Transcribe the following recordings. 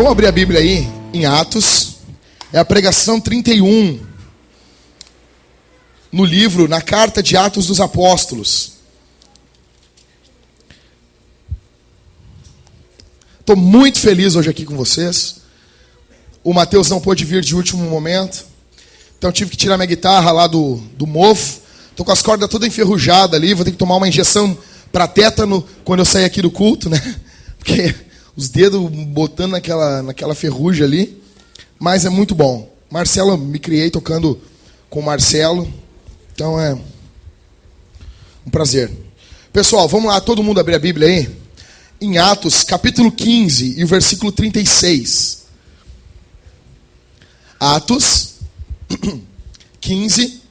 Vamos abrir a Bíblia aí, em Atos. É a pregação 31. No livro, na carta de Atos dos Apóstolos. Estou muito feliz hoje aqui com vocês. O Mateus não pôde vir de último momento. Então tive que tirar minha guitarra lá do mofo. Estou com as cordas todas enferrujadas ali. Vou ter que tomar uma injeção para tétano quando eu sair aqui do culto, né? Porque os dedos botando naquela ferrugem ali. Mas é muito bom. Marcelo, me criei tocando com o Marcelo. Então é um prazer. Pessoal, vamos lá, todo mundo abrir a Bíblia aí. Em Atos, capítulo 15 e o versículo 36. Atos 15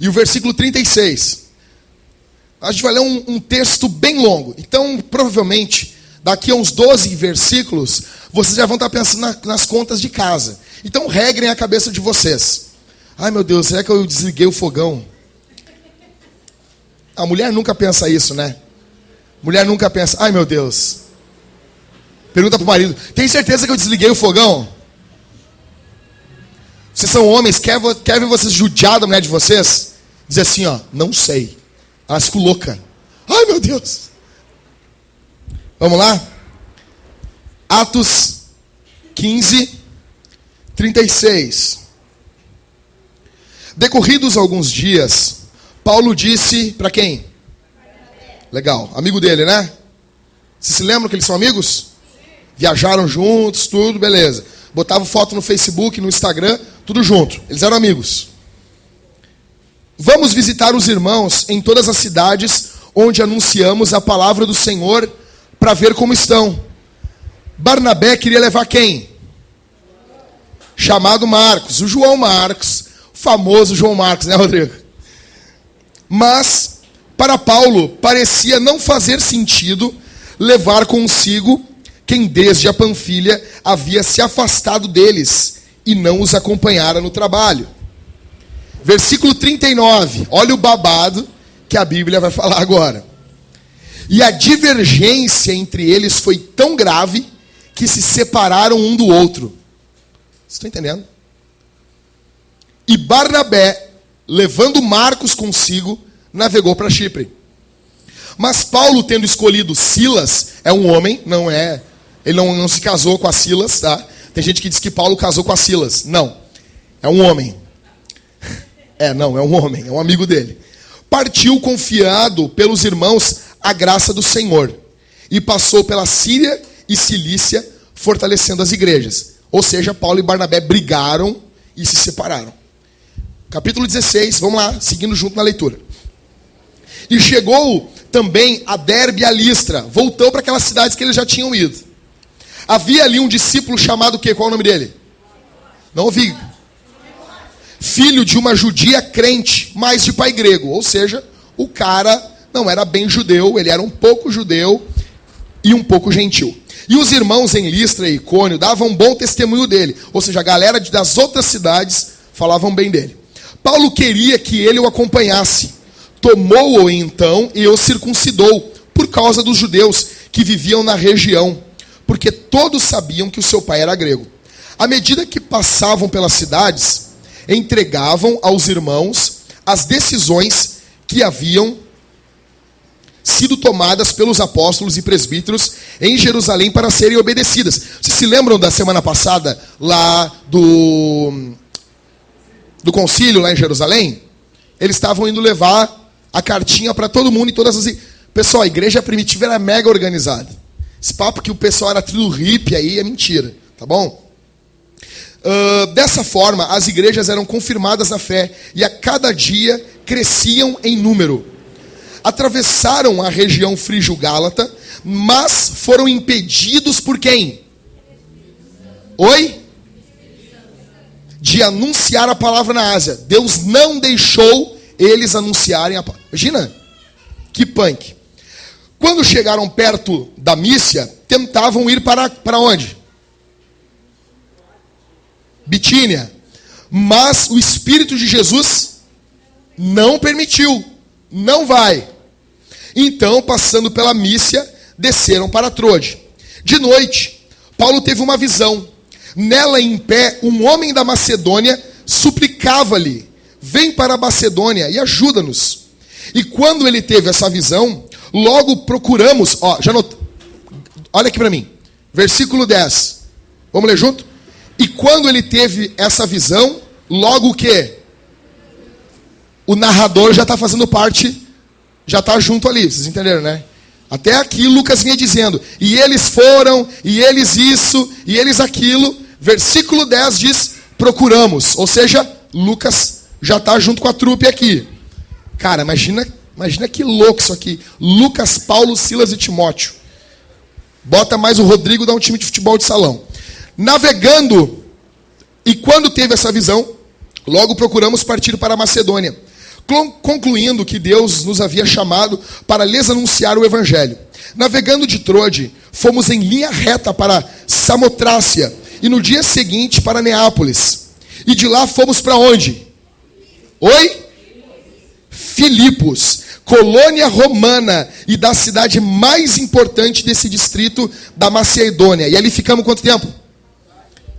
e o versículo 36. A gente vai ler um texto bem longo. Então, provavelmente, daqui a uns 12 versículos, vocês já vão estar pensando nas contas de casa. Então, regrem a cabeça de vocês. Ai, meu Deus, será que eu desliguei o fogão? A mulher nunca pensa isso, né? Mulher nunca pensa, ai, meu Deus. Pergunta pro marido, tem certeza que eu desliguei o fogão? Vocês são homens, quer ver vocês judiar da mulher de vocês? Diz assim, ó, não sei. Ela ficou louca. Ai, meu Deus. Vamos lá? Atos 15, 36. Decorridos alguns dias, Paulo disse para quem? Legal, amigo dele, né? Vocês se lembram que eles são amigos? Viajaram juntos, tudo, beleza. Botavam foto no Facebook, no Instagram, tudo junto. Eles eram amigos. Vamos visitar os irmãos em todas as cidades onde anunciamos a palavra do Senhor para ver como estão. Barnabé queria levar quem? Chamado Marcos, o João Marcos, o famoso João Marcos, né, Rodrigo? Mas, para Paulo, parecia não fazer sentido levar consigo quem desde a Panfilha havia se afastado deles e não os acompanhara no trabalho. Versículo 39, olha o babado que a Bíblia vai falar agora. E a divergência entre eles foi tão grave que se separaram um do outro. Vocês estão entendendo? E Barnabé, levando Marcos consigo, navegou para Chipre. Mas Paulo, tendo escolhido Silas, é um homem, não é... Ele não se casou com a Silas, tá? Tem gente que diz que Paulo casou com a Silas. Não, é um homem. É um homem, é um amigo dele. Partiu confiado pelos irmãos a graça do Senhor. E passou pela Síria e Cilícia, fortalecendo as igrejas. Ou seja, Paulo e Barnabé brigaram e se separaram. Capítulo 16, vamos lá, seguindo junto na leitura. E chegou também a Derbe e a Listra. Voltou para aquelas cidades que eles já tinham ido. Havia ali um discípulo chamado o quê? Qual é o nome dele? Não ouvi. Filho de uma judia crente, mas de pai grego. Ou seja, o cara não era bem judeu, ele era um pouco judeu e um pouco gentil. E os irmãos em Listra e Icônio davam bom testemunho dele. Ou seja, a galera das outras cidades falavam bem dele. Paulo queria que ele o acompanhasse. Tomou-o então e o circuncidou, por causa dos judeus que viviam na região, porque todos sabiam que o seu pai era grego. À medida que passavam pelas cidades, entregavam aos irmãos as decisões que haviam sido tomadas pelos apóstolos e presbíteros em Jerusalém para serem obedecidas. Vocês se lembram da semana passada lá do concílio lá em Jerusalém? Eles estavam indo levar a cartinha para todo mundo e todas as... Pessoal, a igreja primitiva era mega organizada. Esse papo que o pessoal era tudo hippie aí é mentira, tá bom? Dessa forma, as igrejas eram confirmadas na fé e a cada dia cresciam em número. Atravessaram a região frígio-gálata, mas foram impedidos por quem? Oi? De anunciar a palavra na Ásia. Deus não deixou eles anunciarem a palavra. Imagina, que punk. Quando chegaram perto da Mícia, tentavam ir para onde? Bitínia. Mas o Espírito de Jesus não permitiu. Não vai. Então, passando pela Mícia, desceram para Troade. De noite, Paulo teve uma visão. Nela em pé, um homem da Macedônia suplicava-lhe: vem para a Macedônia e ajuda-nos. E quando ele teve essa visão, logo procuramos, olha aqui para mim, versículo 10, vamos ler junto? E quando ele teve essa visão, logo o quê? O narrador já está fazendo parte, já está junto ali, vocês entenderam, né? Até aqui Lucas vinha dizendo, e eles foram, e eles isso, e eles aquilo. Versículo 10 diz, procuramos, ou seja, Lucas já está junto com a trupe aqui. Cara, imagina que louco isso aqui. Lucas, Paulo, Silas e Timóteo. Bota mais o Rodrigo, dá um time de futebol de salão. Navegando, e quando teve essa visão, logo procuramos partir para a Macedônia, concluindo que Deus nos havia chamado para lhes anunciar o Evangelho. Navegando de Troade, fomos em linha reta para Samotrácia, e no dia seguinte para Neápolis. E de lá fomos para onde? Oi? Filipos, colônia romana e da cidade mais importante desse distrito da Macedônia. E ali ficamos quanto tempo?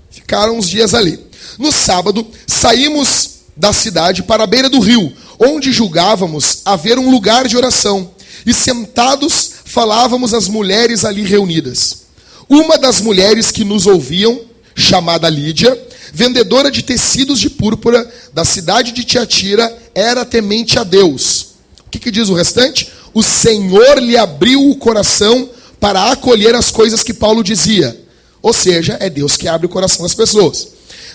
Ficaram uns dias ali. No sábado, saímos da cidade para a beira do rio, onde julgávamos haver um lugar de oração. E sentados, falávamos às mulheres ali reunidas. Uma das mulheres que nos ouviam, chamada Lídia, vendedora de tecidos de púrpura da cidade de Tiatira, era temente a Deus. O que diz o restante? O Senhor lhe abriu o coração para acolher as coisas que Paulo dizia. Ou seja, é Deus que abre o coração das pessoas.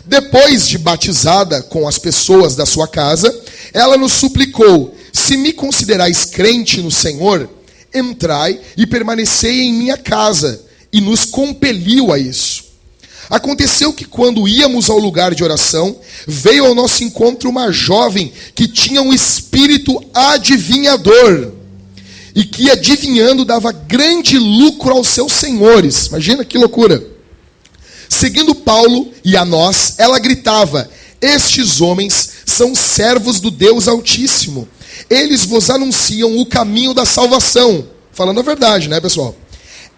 Depois de batizada com as pessoas da sua casa, ela nos suplicou: se me considerais crente no Senhor, entrai e permanecei em minha casa. E nos compeliu a isso. Aconteceu que quando íamos ao lugar de oração, veio ao nosso encontro uma jovem que tinha um espírito adivinhador e que adivinhando dava grande lucro aos seus senhores. Imagina que loucura. Seguindo Paulo e a nós, ela gritava: estes homens são servos do Deus Altíssimo. Eles vos anunciam o caminho da salvação. Falando a verdade, né, pessoal?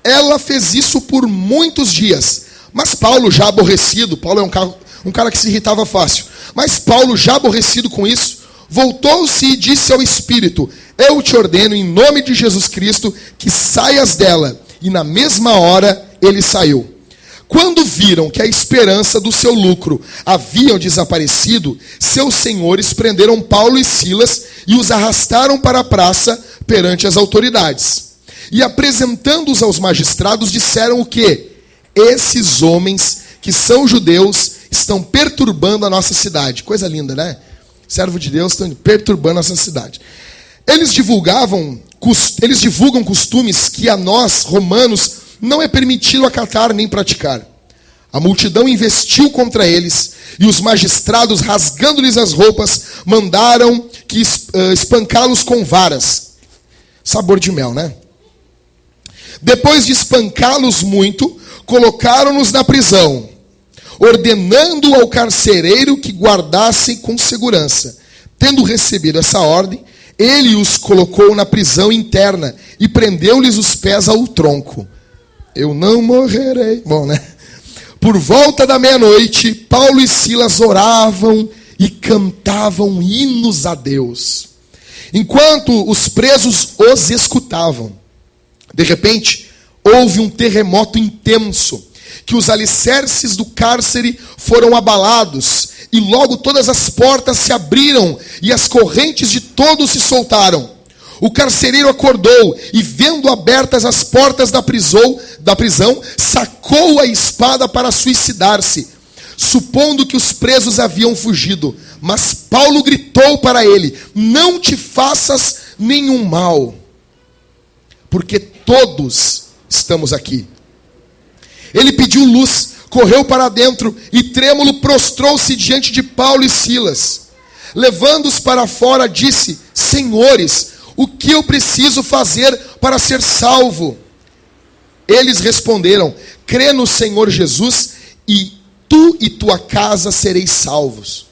Ela fez isso por muitos dias. Mas Paulo, já aborrecido, Paulo é um cara que se irritava fácil. Mas Paulo, já aborrecido com isso, voltou-se e disse ao Espírito: eu te ordeno em nome de Jesus Cristo que saias dela. E na mesma hora ele saiu. Quando viram que a esperança do seu lucro haviam desaparecido, seus senhores prenderam Paulo e Silas e os arrastaram para a praça perante as autoridades. E apresentando-os aos magistrados, disseram o quê? Esses homens que são judeus estão perturbando a nossa cidade. Coisa linda, né? Servo de Deus estão perturbando a nossa cidade. Eles divulgam costumes que a nós, romanos, não é permitido acatar nem praticar. A multidão investiu contra eles, e os magistrados, rasgando-lhes as roupas, mandaram que espancá-los com varas. Sabor de mel, né? Depois de espancá-los muito, colocaram-nos na prisão, ordenando ao carcereiro que guardassem com segurança. Tendo recebido essa ordem, ele os colocou na prisão interna e prendeu-lhes os pés ao tronco. Eu não morrerei. Bom, né? Por volta da meia-noite, Paulo e Silas oravam e cantavam hinos a Deus, enquanto os presos os escutavam. De repente, houve um terremoto intenso, que os alicerces do cárcere foram abalados, e logo todas as portas se abriram, e as correntes de todos se soltaram. O carcereiro acordou, e vendo abertas as portas da prisão, sacou a espada para suicidar-se, supondo que os presos haviam fugido. Mas Paulo gritou para ele: não te faças nenhum mal, porque todos estamos aqui. Ele pediu luz, correu para dentro e trêmulo prostrou-se diante de Paulo e Silas. Levando-os para fora, disse: senhores, o que eu preciso fazer para ser salvo? Eles responderam: crê no Senhor Jesus e tu e tua casa sereis salvos.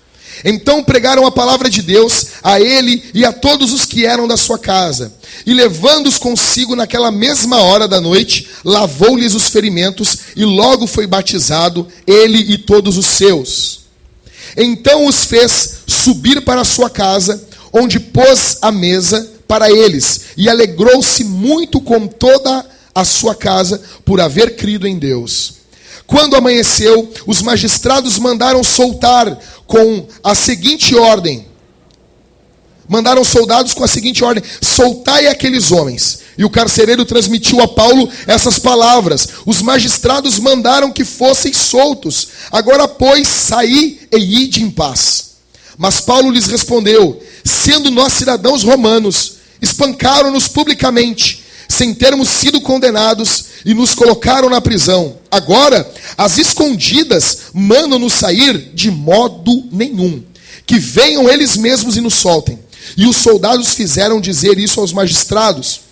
Então pregaram a palavra de Deus a ele e a todos os que eram da sua casa. E levando-os consigo naquela mesma hora da noite, lavou-lhes os ferimentos e logo foi batizado, ele e todos os seus. Então os fez subir para a sua casa, onde pôs a mesa para eles, e alegrou-se muito com toda a sua casa por haver crido em Deus. Quando amanheceu, os magistrados mandaram soltar com a seguinte ordem. Mandaram soldados com a seguinte ordem: soltai aqueles homens. E o carcereiro transmitiu a Paulo essas palavras: os magistrados mandaram que fossem soltos. Agora, pois, saí e ide em paz. Mas Paulo lhes respondeu: sendo nós cidadãos romanos, espancaram-nos publicamente, sem termos sido condenados, e nos colocaram na prisão. Agora, às escondidas, mandam-nos sair de modo nenhum. Que venham eles mesmos e nos soltem. E os soldados fizeram dizer isso aos magistrados,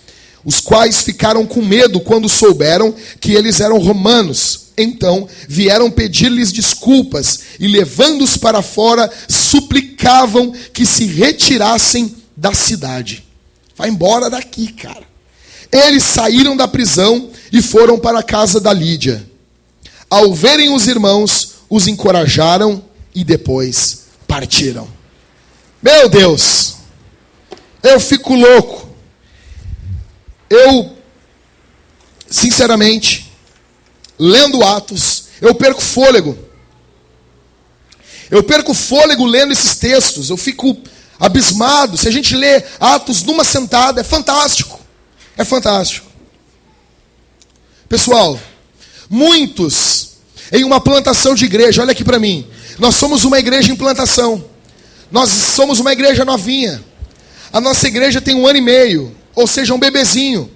os quais ficaram com medo quando souberam que eles eram romanos. Então vieram pedir-lhes desculpas e, levando-os para fora, suplicavam que se retirassem da cidade. Vai embora daqui, cara. Eles saíram da prisão e foram para a casa da Lídia. Ao verem os irmãos, os encorajaram e depois partiram. Meu Deus, eu fico louco. Eu, sinceramente, lendo Atos, eu perco fôlego. Eu perco fôlego lendo esses textos. Eu fico abismado. Se a gente lê Atos numa sentada, é fantástico. É fantástico. Pessoal, muitos em uma plantação de igreja, olha aqui para mim. Nós somos uma igreja em plantação. Nós somos uma igreja novinha. A nossa igreja tem 1 ano e meio, ou seja, um bebezinho.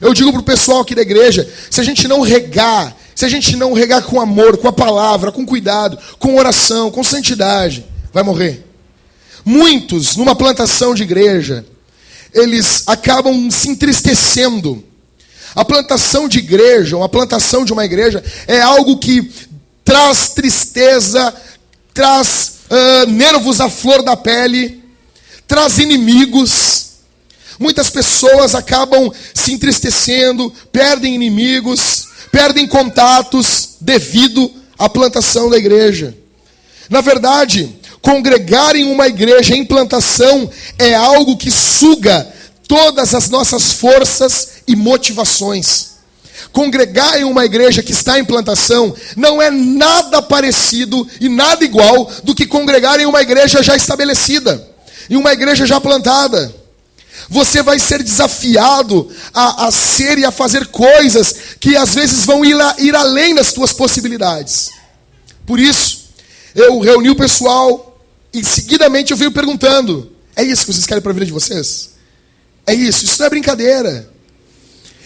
Eu digo para o pessoal aqui da igreja, se a gente não regar com amor, com a palavra, com cuidado, com oração, com santidade, vai morrer. Muitos, numa plantação de igreja, eles acabam se entristecendo. A plantação de igreja, a plantação de uma igreja, é algo que traz tristeza, traz nervos à flor da pele, traz inimigos. Muitas pessoas acabam se entristecendo, perdem inimigos, perdem contatos devido à plantação da igreja. Na verdade, congregar em uma igreja em plantação é algo que suga todas as nossas forças e motivações. Congregar em uma igreja que está em plantação não é nada parecido e nada igual do que congregar em uma igreja já estabelecida, em uma igreja já plantada. Você vai ser desafiado a ser e a fazer coisas que às vezes vão ir além das tuas possibilidades. Por isso, eu reuni o pessoal e seguidamente eu venho perguntando: é isso que vocês querem para a vida de vocês? É isso não é brincadeira.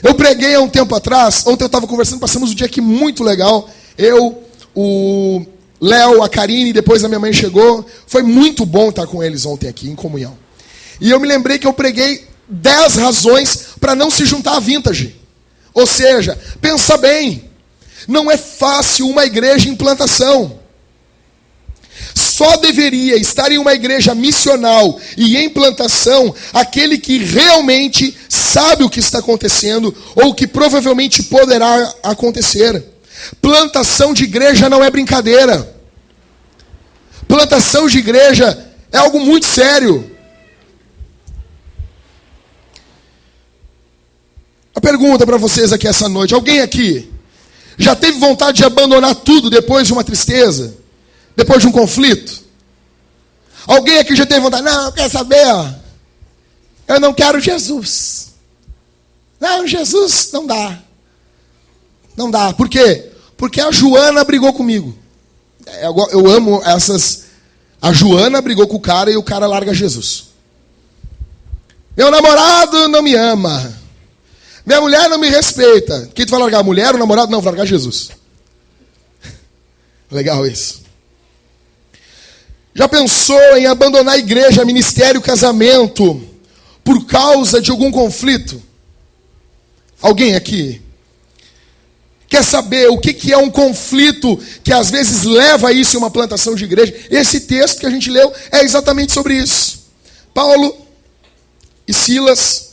Eu preguei há um tempo atrás, ontem eu estava conversando, passamos um dia aqui muito legal. Eu, o Léo, a Karine, depois a minha mãe chegou. Foi muito bom estar com eles ontem aqui, em comunhão. E eu me lembrei que eu preguei 10 razões para não se juntar à Vintage. Ou seja, pensa bem, não é fácil uma igreja em plantação. Só deveria estar em uma igreja missional e em plantação aquele que realmente sabe o que está acontecendo ou que provavelmente poderá acontecer. Plantação de igreja não é brincadeira. Plantação de igreja é algo muito sério. A pergunta para vocês aqui essa noite: alguém aqui já teve vontade de abandonar tudo depois de uma tristeza? Depois de um conflito? Alguém aqui já teve vontade? Não, quer saber? Eu não quero Jesus. Não, Jesus não dá. Não dá. Por quê? Porque a Joana brigou comigo. Eu amo essas. A Joana brigou com o cara e o cara larga Jesus. Meu namorado não me ama. Minha mulher não me respeita. Quem tu vai largar? A mulher, o namorado? Não, vai largar Jesus. Legal isso. Já pensou em abandonar a igreja, ministério, casamento por causa de algum conflito? Alguém aqui? quer saber o que é um conflito que às vezes leva a isso em uma plantação de igreja, esse texto que a gente leu é exatamente sobre isso. Paulo e Silas.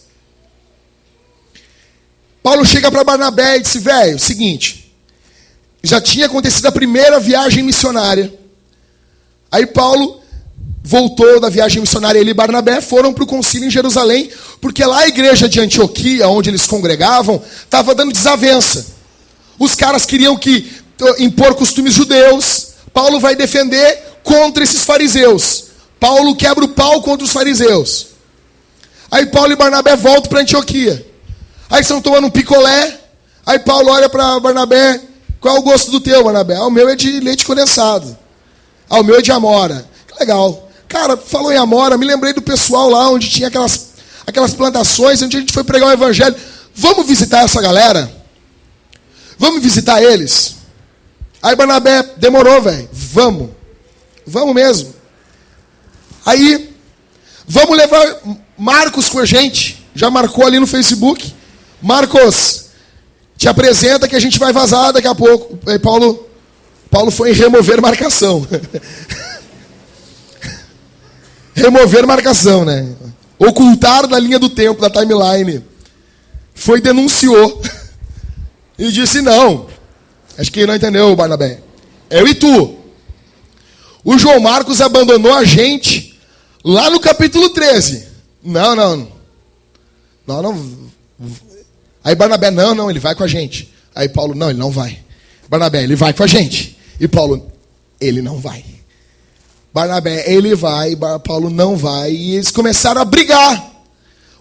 Paulo chega para Barnabé e disse: velho, seguinte, já tinha acontecido a primeira viagem missionária. Aí Paulo voltou da viagem missionária, ele e Barnabé foram para o concílio em Jerusalém, porque lá a igreja de Antioquia, onde eles congregavam, estava dando desavença. Os caras queriam impor costumes judeus. Paulo vai defender contra esses fariseus. Paulo quebra o pau contra os fariseus. Aí Paulo e Barnabé voltam para Antioquia. Aí estão tomando um picolé. Aí Paulo olha para Barnabé: qual é o gosto do teu, Barnabé? O meu é de leite condensado. O meu é de amora. Que legal. Cara, falou em amora, me lembrei do pessoal lá onde tinha aquelas plantações, onde a gente foi pregar o evangelho. Vamos visitar essa galera? Vamos visitar eles? Aí Barnabé: demorou, velho. Vamos mesmo. Aí, vamos levar Marcos com a gente. Já marcou ali no Facebook. Marcos, te apresenta que a gente vai vazar daqui a pouco. Aí Paulo foi em remover marcação. Remover marcação, né? Ocultar da linha do tempo, da timeline. Foi, denunciou. E disse: não. Acho que não entendeu, Barnabé. Eu e tu. O João Marcos abandonou a gente lá no capítulo 13. Não. Aí Barnabé: não, ele vai com a gente. Aí Paulo: não, ele não vai. Barnabé: ele vai com a gente. E Paulo: ele não vai. Barnabé: ele vai. Paulo: não vai. E eles começaram a brigar.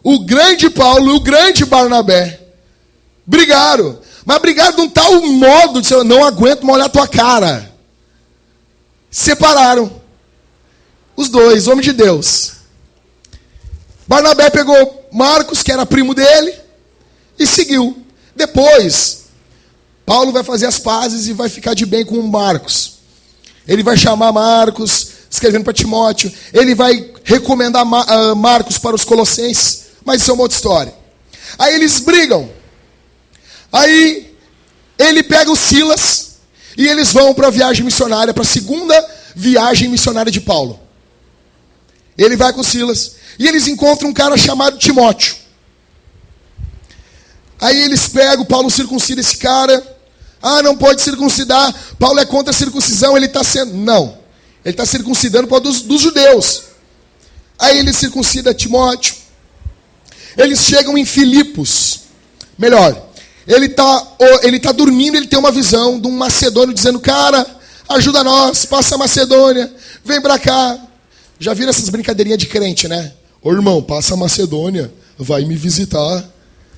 O grande Paulo e o grande Barnabé brigaram. Mas brigaram de um tal modo de: eu não aguento mais olhar a tua cara. Separaram. Os dois, homem de Deus. Barnabé pegou Marcos, que era primo dele, e seguiu. Depois, Paulo vai fazer as pazes e vai ficar de bem com Marcos. Ele vai chamar Marcos, escrevendo para Timóteo. Ele vai recomendar Marcos para os colossenses. Mas isso é uma outra história. Aí eles brigam. Aí ele pega o Silas e eles vão para a viagem missionária, para a segunda viagem missionária de Paulo. Ele vai com o Silas e eles encontram um cara chamado Timóteo. Aí eles pegam, Paulo circuncida esse cara. Não pode circuncidar. Paulo é contra a circuncisão, ele está sendo... Não, ele está circuncidando para dos judeus. Aí ele circuncida Timóteo. Eles chegam em Filipos. Melhor, ele tá dormindo, ele tem uma visão de um macedônio dizendo: cara, ajuda nós, passa a Macedônia, vem pra cá. Já viram essas brincadeirinhas de crente, né? Ô irmão, passa a Macedônia, vai me visitar.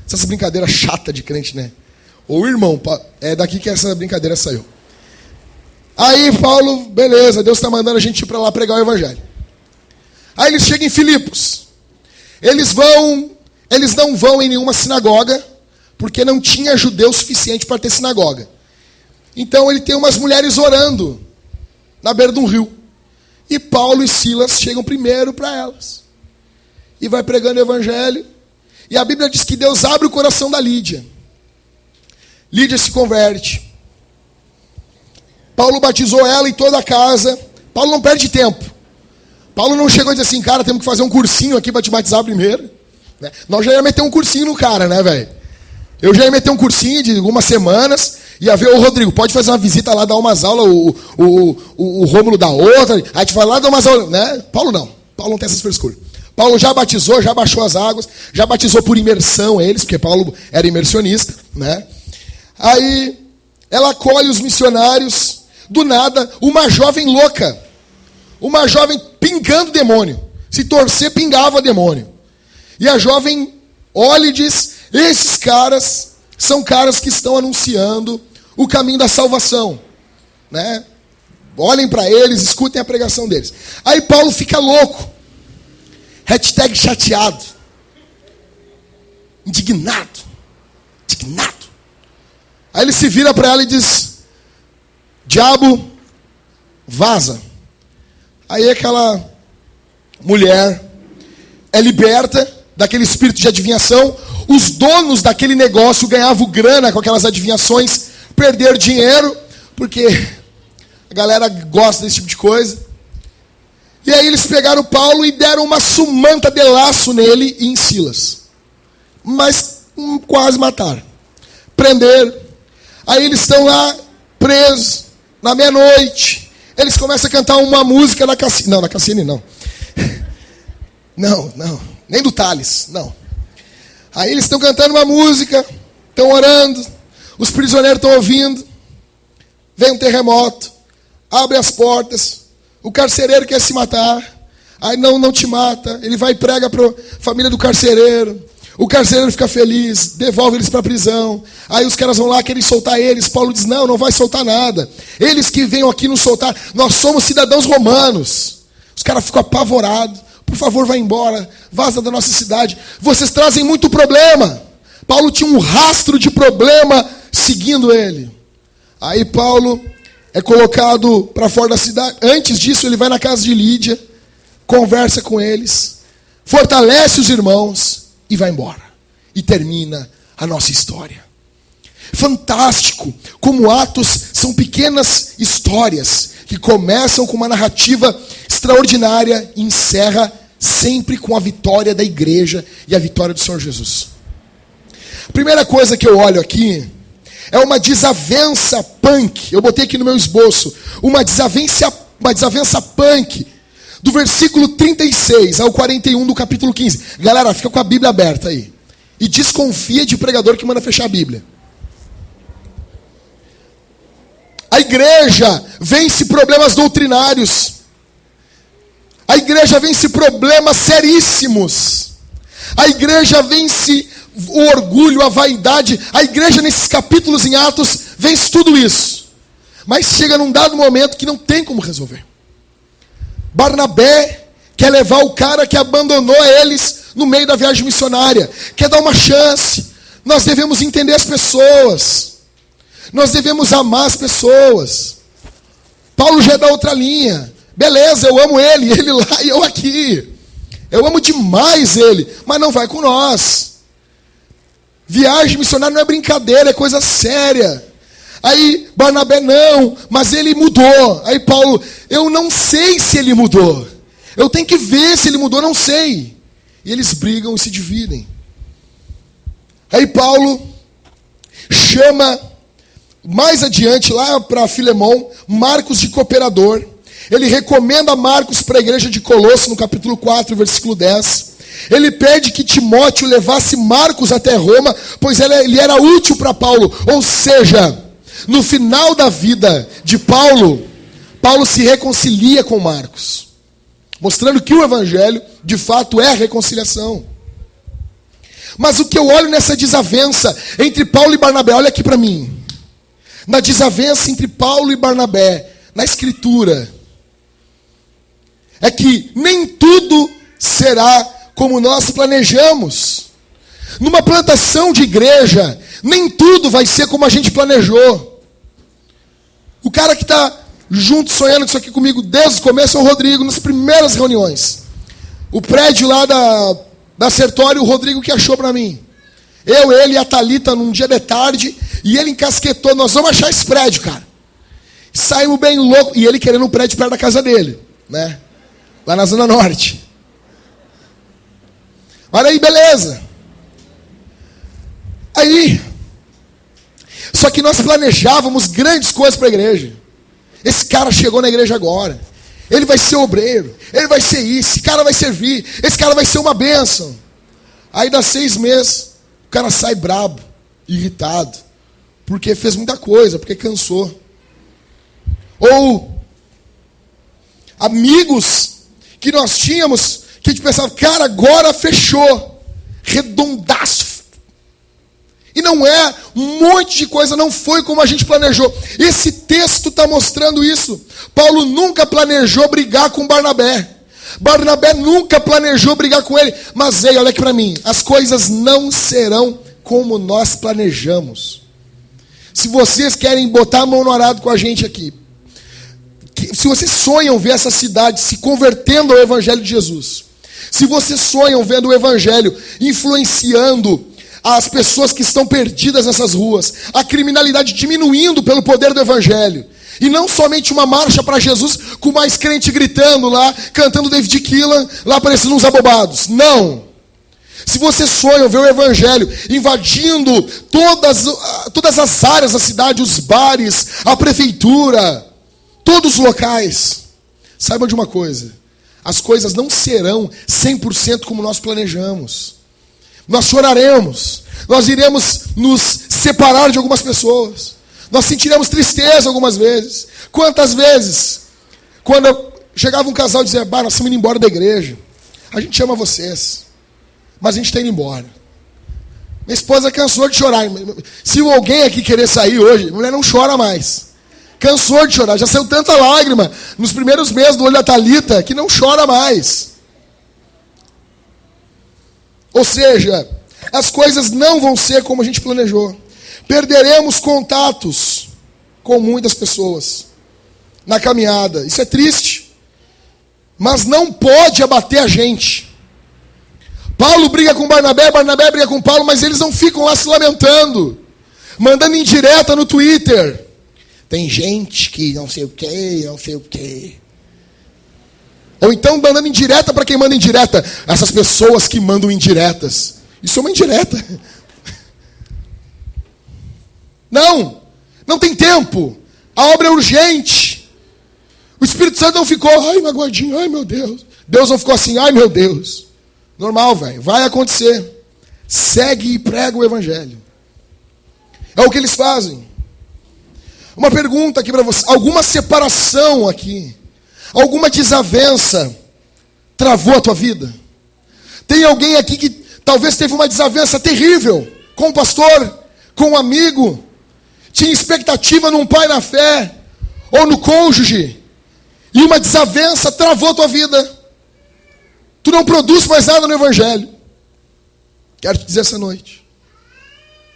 Essas brincadeiras chatas de crente, né? Ô irmão, é daqui que essa brincadeira saiu. Aí Paulo: beleza, Deus está mandando a gente ir para lá pregar o evangelho. Aí eles chegam em Filipos. Eles não vão em nenhuma sinagoga, porque não tinha judeu suficiente para ter sinagoga. Então ele tem umas mulheres orando na beira de um rio. E Paulo e Silas chegam primeiro para elas. E vai pregando o evangelho. E a Bíblia diz que Deus abre o coração da Lídia. Lídia se converte. Paulo batizou ela e toda a casa. Paulo não perde tempo. Paulo não chegou e disse assim: cara, temos que fazer um cursinho aqui para te batizar primeiro. Nós já ia meter um cursinho no cara, né, velho? Eu já ia meter um cursinho de algumas semanas. Ia ver: ô Rodrigo, pode fazer uma visita lá, dar umas aulas. O Rômulo dá outra. Aí a gente vai lá dar umas aulas, né? Paulo não tem essas frescuras. Paulo já batizou, já baixou as águas. Já batizou por imersão eles, porque Paulo era imersionista, né? Aí ela acolhe os missionários. Do nada, uma jovem louca. Uma jovem pingando demônio. Se torcer, pingava demônio. E a jovem olha e diz: esses caras são caras que estão anunciando o caminho da salvação, né? Olhem para eles, escutem a pregação deles. Aí Paulo fica louco. Hashtag chateado. Indignado. Aí ele se vira para ela e diz: diabo, vaza. Aí aquela mulher é liberta daquele espírito de adivinhação. Os donos daquele negócio ganhavam grana com aquelas adivinhações perder dinheiro, porque a galera gosta desse tipo de coisa. E aí eles pegaram Paulo e deram uma sumanta de laço nele e em Silas. Mas quase mataram. Prenderam. Aí eles estão lá, presos, na meia-noite. Eles começam a cantar uma música na Cassini. Não, na Cassini não. Não. Nem do Tales, não. Aí eles estão cantando uma música, estão orando, os prisioneiros estão ouvindo. Vem um terremoto, abre as portas, o carcereiro quer se matar. Aí não te mata, ele vai e prega para a família do carcereiro. O carcereiro fica feliz, devolve eles para a prisão. Aí os caras vão lá, querem soltar eles. Paulo diz, não vai soltar nada. Eles que venham aqui nos soltar, nós somos cidadãos romanos. Os caras ficam apavorados. Por favor, vai embora, vaza da nossa cidade. Vocês trazem muito problema. Paulo tinha um rastro de problema seguindo ele. Aí Paulo é colocado para fora da cidade. Antes disso, ele vai na casa de Lídia, conversa com eles, fortalece os irmãos e vai embora. E termina a nossa história. Fantástico como Atos são pequenas histórias que começam com uma narrativa extraordinária e encerra sempre com a vitória da igreja e a vitória do Senhor Jesus. A primeira coisa que eu olho aqui é uma desavença punk. Eu botei aqui no meu esboço. Uma desavença punk. Do versículo 36 ao 41 do capítulo 15. Galera, fica com a Bíblia aberta aí. E desconfia de pregador que manda fechar a Bíblia. A igreja vence problemas doutrinários. A igreja vence problemas seríssimos. A igreja vence o orgulho, a vaidade. A igreja, nesses capítulos em Atos, vence tudo isso. Mas chega num dado momento que não tem como resolver. Barnabé quer levar o cara que abandonou eles no meio da viagem missionária. Quer dar uma chance. Nós devemos entender as pessoas. Nós devemos amar as pessoas. Paulo já é da outra linha. Beleza, eu amo ele lá e eu aqui. Eu amo demais ele, mas não vai com nós. Viagem missionária não é brincadeira, é coisa séria. Aí Barnabé não, mas ele mudou. Aí Paulo, eu não sei se ele mudou. Eu tenho que ver se ele mudou, não sei. E eles brigam e se dividem. Aí Paulo chama mais adiante, lá para Filemão, Marcos de cooperador. Ele recomenda Marcos para a igreja de Colosso, no capítulo 4, versículo 10. Ele pede que Timóteo levasse Marcos até Roma, pois ele era útil para Paulo. Ou seja, no final da vida de Paulo, Paulo se reconcilia com Marcos, mostrando que o evangelho, de fato, é a reconciliação. Mas o que eu olho nessa desavença entre Paulo e Barnabé, olha aqui para mim. Na desavença entre Paulo e Barnabé, na Escritura, é que nem tudo será como nós planejamos. Numa plantação de igreja, nem tudo vai ser como a gente planejou. O cara que está junto, sonhando com isso aqui comigo desde o começo é o Rodrigo, nas primeiras reuniões. O prédio lá da Sertório, o Rodrigo que achou para mim. Eu, ele e a Thalita num dia de tarde, e ele encasquetou, nós vamos achar esse prédio, cara. Saímos bem louco, e ele querendo um prédio perto da casa dele, né? Lá na Zona Norte. Olha aí, beleza. Aí, só que nós planejávamos grandes coisas para a igreja. Esse cara chegou na igreja agora. Ele vai ser obreiro. Ele vai ser isso. Esse cara vai servir. Esse cara vai ser uma bênção. Aí dá 6 meses, o cara sai brabo, irritado. Porque fez muita coisa, porque cansou. Ou amigos que nós tínhamos, que a gente pensava, cara, agora fechou. Redondaço. E não é, um monte de coisa não foi como a gente planejou. Esse texto está mostrando isso. Paulo nunca planejou brigar com Barnabé. Barnabé nunca planejou brigar com ele. Mas ei, olha aqui para mim. As coisas não serão como nós planejamos. Se vocês querem botar a mão no arado com a gente aqui, se vocês sonham ver essa cidade se convertendo ao Evangelho de Jesus, se vocês sonham vendo o Evangelho influenciando as pessoas que estão perdidas nessas ruas, a criminalidade diminuindo pelo poder do Evangelho. E não somente uma marcha para Jesus com mais crente gritando lá, cantando David Keelan, lá parecendo uns abobados. Não. Se você sonha ver o Evangelho invadindo todas as áreas da cidade, os bares, a prefeitura, todos os locais, saiba de uma coisa: as coisas não serão 100% como nós planejamos. Nós choraremos, nós iremos nos separar de algumas pessoas, nós sentiremos tristeza algumas vezes. Quantas vezes, quando chegava um casal e dizia: nós estamos indo embora da igreja, a gente ama vocês, mas a gente está indo embora. Minha esposa cansou de chorar. Se alguém aqui querer sair hoje, a mulher não chora mais. Cansou de chorar, já saiu tanta lágrima nos primeiros meses do olho da Thalita que não chora mais. Ou seja, as coisas não vão ser como a gente planejou. Perderemos contatos com muitas pessoas na caminhada. Isso é triste, mas não pode abater a gente. Paulo briga com Barnabé, Barnabé briga com Paulo, mas eles não ficam lá se lamentando, mandando indireta no Twitter. Tem gente que não sei o que, não sei o que. Ou então mandando indireta para quem manda indireta. Essas pessoas que mandam indiretas. Isso é uma indireta. Não tem tempo. A obra é urgente. O Espírito Santo não ficou, ai, magoadinho, ai meu Deus. Deus não ficou assim, ai meu Deus. Normal, velho, vai acontecer. Segue e prega o Evangelho. É o que eles fazem. Uma pergunta aqui para você. Alguma separação aqui, alguma desavença travou a tua vida? Tem alguém aqui que talvez teve uma desavença terrível com o pastor, com um amigo, tinha expectativa num pai na fé, ou no cônjuge, e uma desavença travou a tua vida. Tu não produz mais nada no Evangelho. Quero te dizer essa noite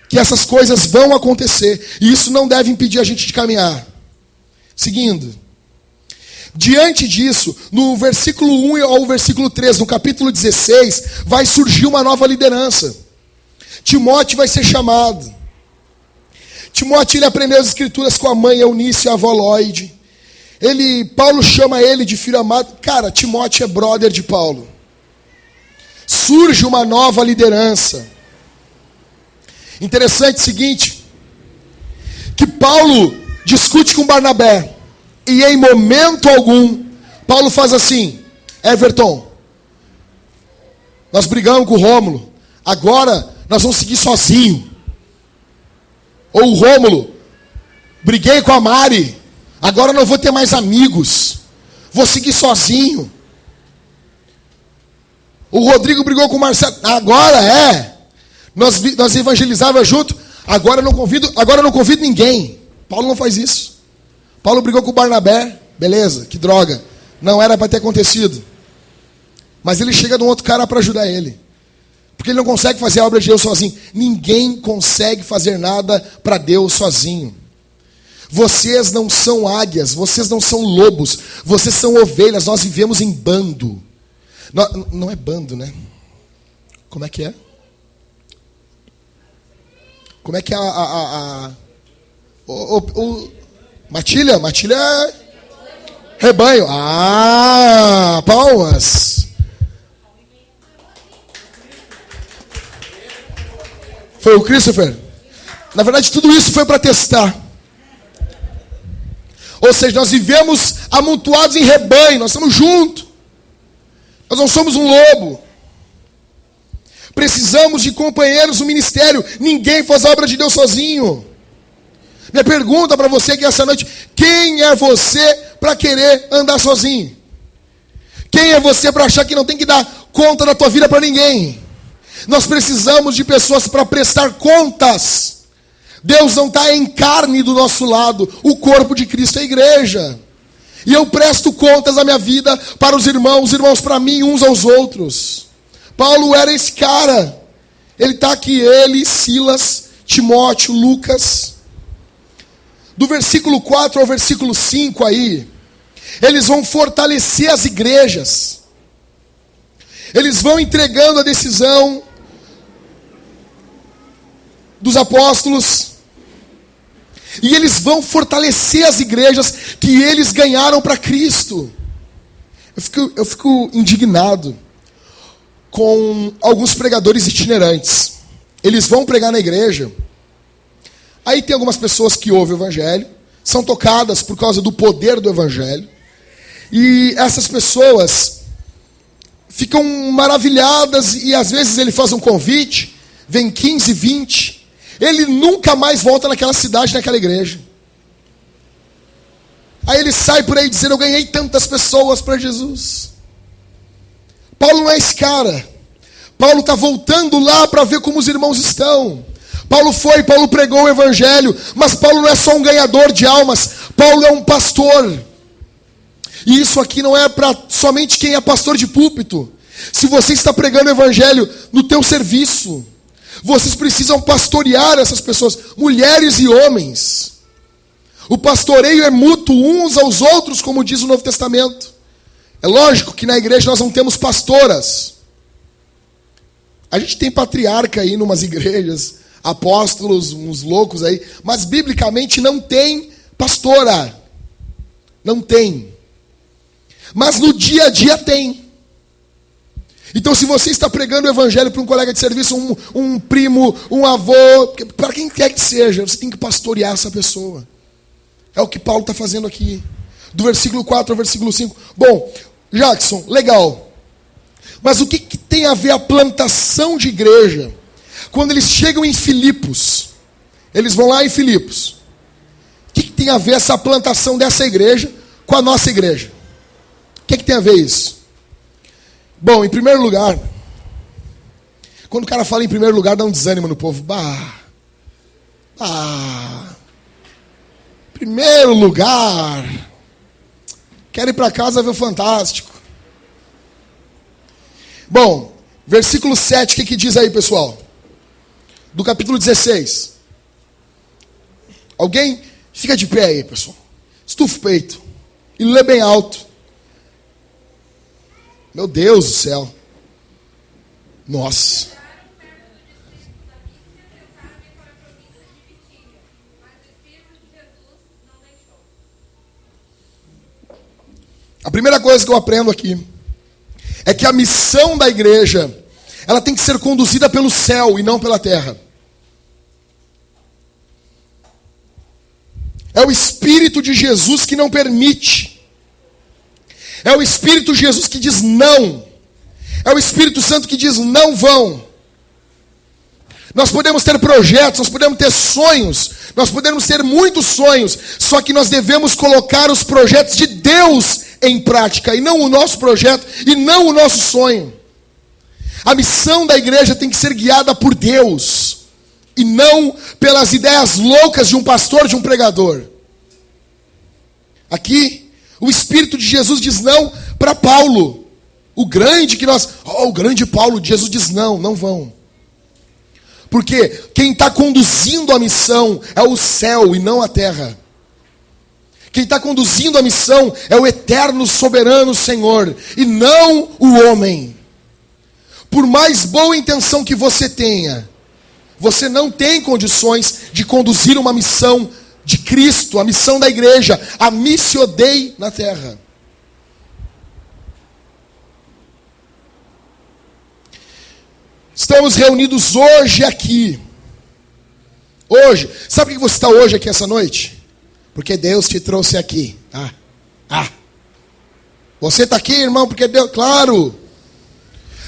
que essas coisas vão acontecer, e isso não deve impedir a gente de caminhar. Seguindo, diante disso, no versículo 1 ao versículo 3, no capítulo 16, vai surgir uma nova liderança. Timóteo vai ser chamado. Timóteo, ele aprendeu as escrituras com a mãe Eunice e a avó Lloyd. Paulo chama ele de filho amado. Cara, Timóteo é brother de Paulo. Surge uma nova liderança. Interessante o seguinte, que Paulo discute com Barnabé, e em momento algum, Paulo faz assim: Everton, nós brigamos com o Rômulo, agora nós vamos seguir sozinho. Ou o Rômulo, briguei com a Mari, agora não vou ter mais amigos, vou seguir sozinho. O Rodrigo brigou com o Marcelo, agora nós evangelizávamos junto, agora não convido ninguém. Paulo não faz isso. Paulo brigou com o Barnabé, beleza, que droga, não era para ter acontecido. Mas ele chega de um outro cara para ajudar ele, porque ele não consegue fazer a obra de Deus sozinho. Ninguém consegue fazer nada para Deus sozinho. Vocês não são águias, vocês não são lobos, vocês são ovelhas, nós vivemos em bando. Não é bando, né? Como é que é? Como é que é matilha? Matilha é rebanho. Palmas. Foi o Christopher. Na verdade, tudo isso foi para testar. Ou seja, nós vivemos amontoados em rebanho, nós estamos juntos. Nós não somos um lobo. Precisamos de companheiros no ministério. Ninguém faz a obra de Deus sozinho. Minha pergunta para você aqui essa noite: quem é você para querer andar sozinho? Quem é você para achar que não tem que dar conta da tua vida para ninguém? Nós precisamos de pessoas para prestar contas. Deus não está em carne do nosso lado. O corpo de Cristo é a igreja. E eu presto contas da minha vida para os irmãos para mim, uns aos outros. Paulo era esse cara. Ele está aqui, ele, Silas, Timóteo, Lucas. Do versículo 4 ao versículo 5 aí, eles vão fortalecer as igrejas. Eles vão entregando a decisão dos apóstolos. E eles vão fortalecer as igrejas que eles ganharam para Cristo. Eu fico indignado com alguns pregadores itinerantes. Eles vão pregar na igreja. Aí tem algumas pessoas que ouvem o evangelho, são tocadas por causa do poder do evangelho. E essas pessoas ficam maravilhadas e às vezes ele faz um convite, vem 15, 20. Ele nunca mais volta naquela cidade, naquela igreja. Aí ele sai por aí dizendo, eu ganhei tantas pessoas para Jesus. Paulo não é esse cara. Paulo está voltando lá para ver como os irmãos estão. Paulo pregou o evangelho, mas Paulo não é só um ganhador de almas, Paulo é um pastor. E isso aqui não é para somente quem é pastor de púlpito. Se você está pregando o evangelho no teu serviço, vocês precisam pastorear essas pessoas, mulheres e homens. O pastoreio é mútuo uns aos outros, como diz o Novo Testamento. É lógico que na igreja nós não temos pastoras. A gente tem patriarca aí numas igrejas, apóstolos, uns loucos aí, mas biblicamente não tem pastora. Não tem. Mas no dia a dia tem. Então se você está pregando o evangelho para um colega de serviço, um primo, um avô, para quem quer que seja, você tem que pastorear essa pessoa. É o que Paulo está fazendo aqui. Do versículo 4 ao versículo 5. Bom, Jackson, legal. Mas o que tem a ver a plantação de igreja? Quando eles chegam em Filipos, eles vão lá em Filipos. O que tem a ver essa plantação dessa igreja com a nossa igreja? O que tem a ver isso? Bom, em primeiro lugar, quando o cara fala em primeiro lugar, dá um desânimo no povo. Primeiro lugar. Quero ir para casa ver o Fantástico. Bom, versículo 7, o que diz aí, pessoal? Do capítulo 16. Alguém fica de pé aí, pessoal. Estufa o peito. E lê bem alto. Meu Deus do céu. Nossa. A primeira coisa que eu aprendo aqui é que a missão da igreja, ela tem que ser conduzida pelo céu e não pela terra. É o Espírito de Jesus que não permite. É o Espírito de Jesus que diz não. É o Espírito Santo que diz não vão. Nós podemos ter projetos, nós podemos ter sonhos, nós podemos ter muitos sonhos, só que nós devemos colocar os projetos de Deus em prática, e não o nosso projeto, e não o nosso sonho. A missão da igreja tem que ser guiada por Deus, e não pelas ideias loucas de um pastor, de um pregador. Aqui, o Espírito de Jesus diz não para Paulo. O grande Paulo, Jesus diz não vão. Porque quem está conduzindo a missão é o céu e não a terra. Quem está conduzindo a missão é o eterno, soberano Senhor, e não o homem. Por mais boa intenção que você tenha, você não tem condições de conduzir uma missão de Cristo, a missão da igreja, a Missio Dei na terra. Estamos reunidos hoje aqui. Hoje. Sabe por que você está hoje aqui essa noite? Porque Deus te trouxe aqui. Você está aqui, irmão, porque Deus... Claro.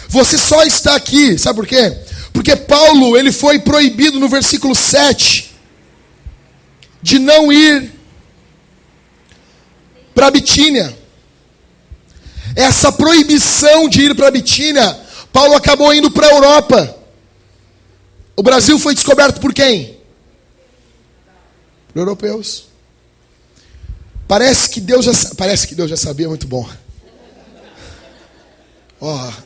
Você só está aqui. Sabe por quê? Porque Paulo, ele foi proibido no versículo 7 de não ir para Bitínia. Essa proibição de ir para Bitínia, Paulo acabou indo para a Europa. O Brasil foi descoberto por quem? Por europeus. Parece que Deus já sabia, muito bom.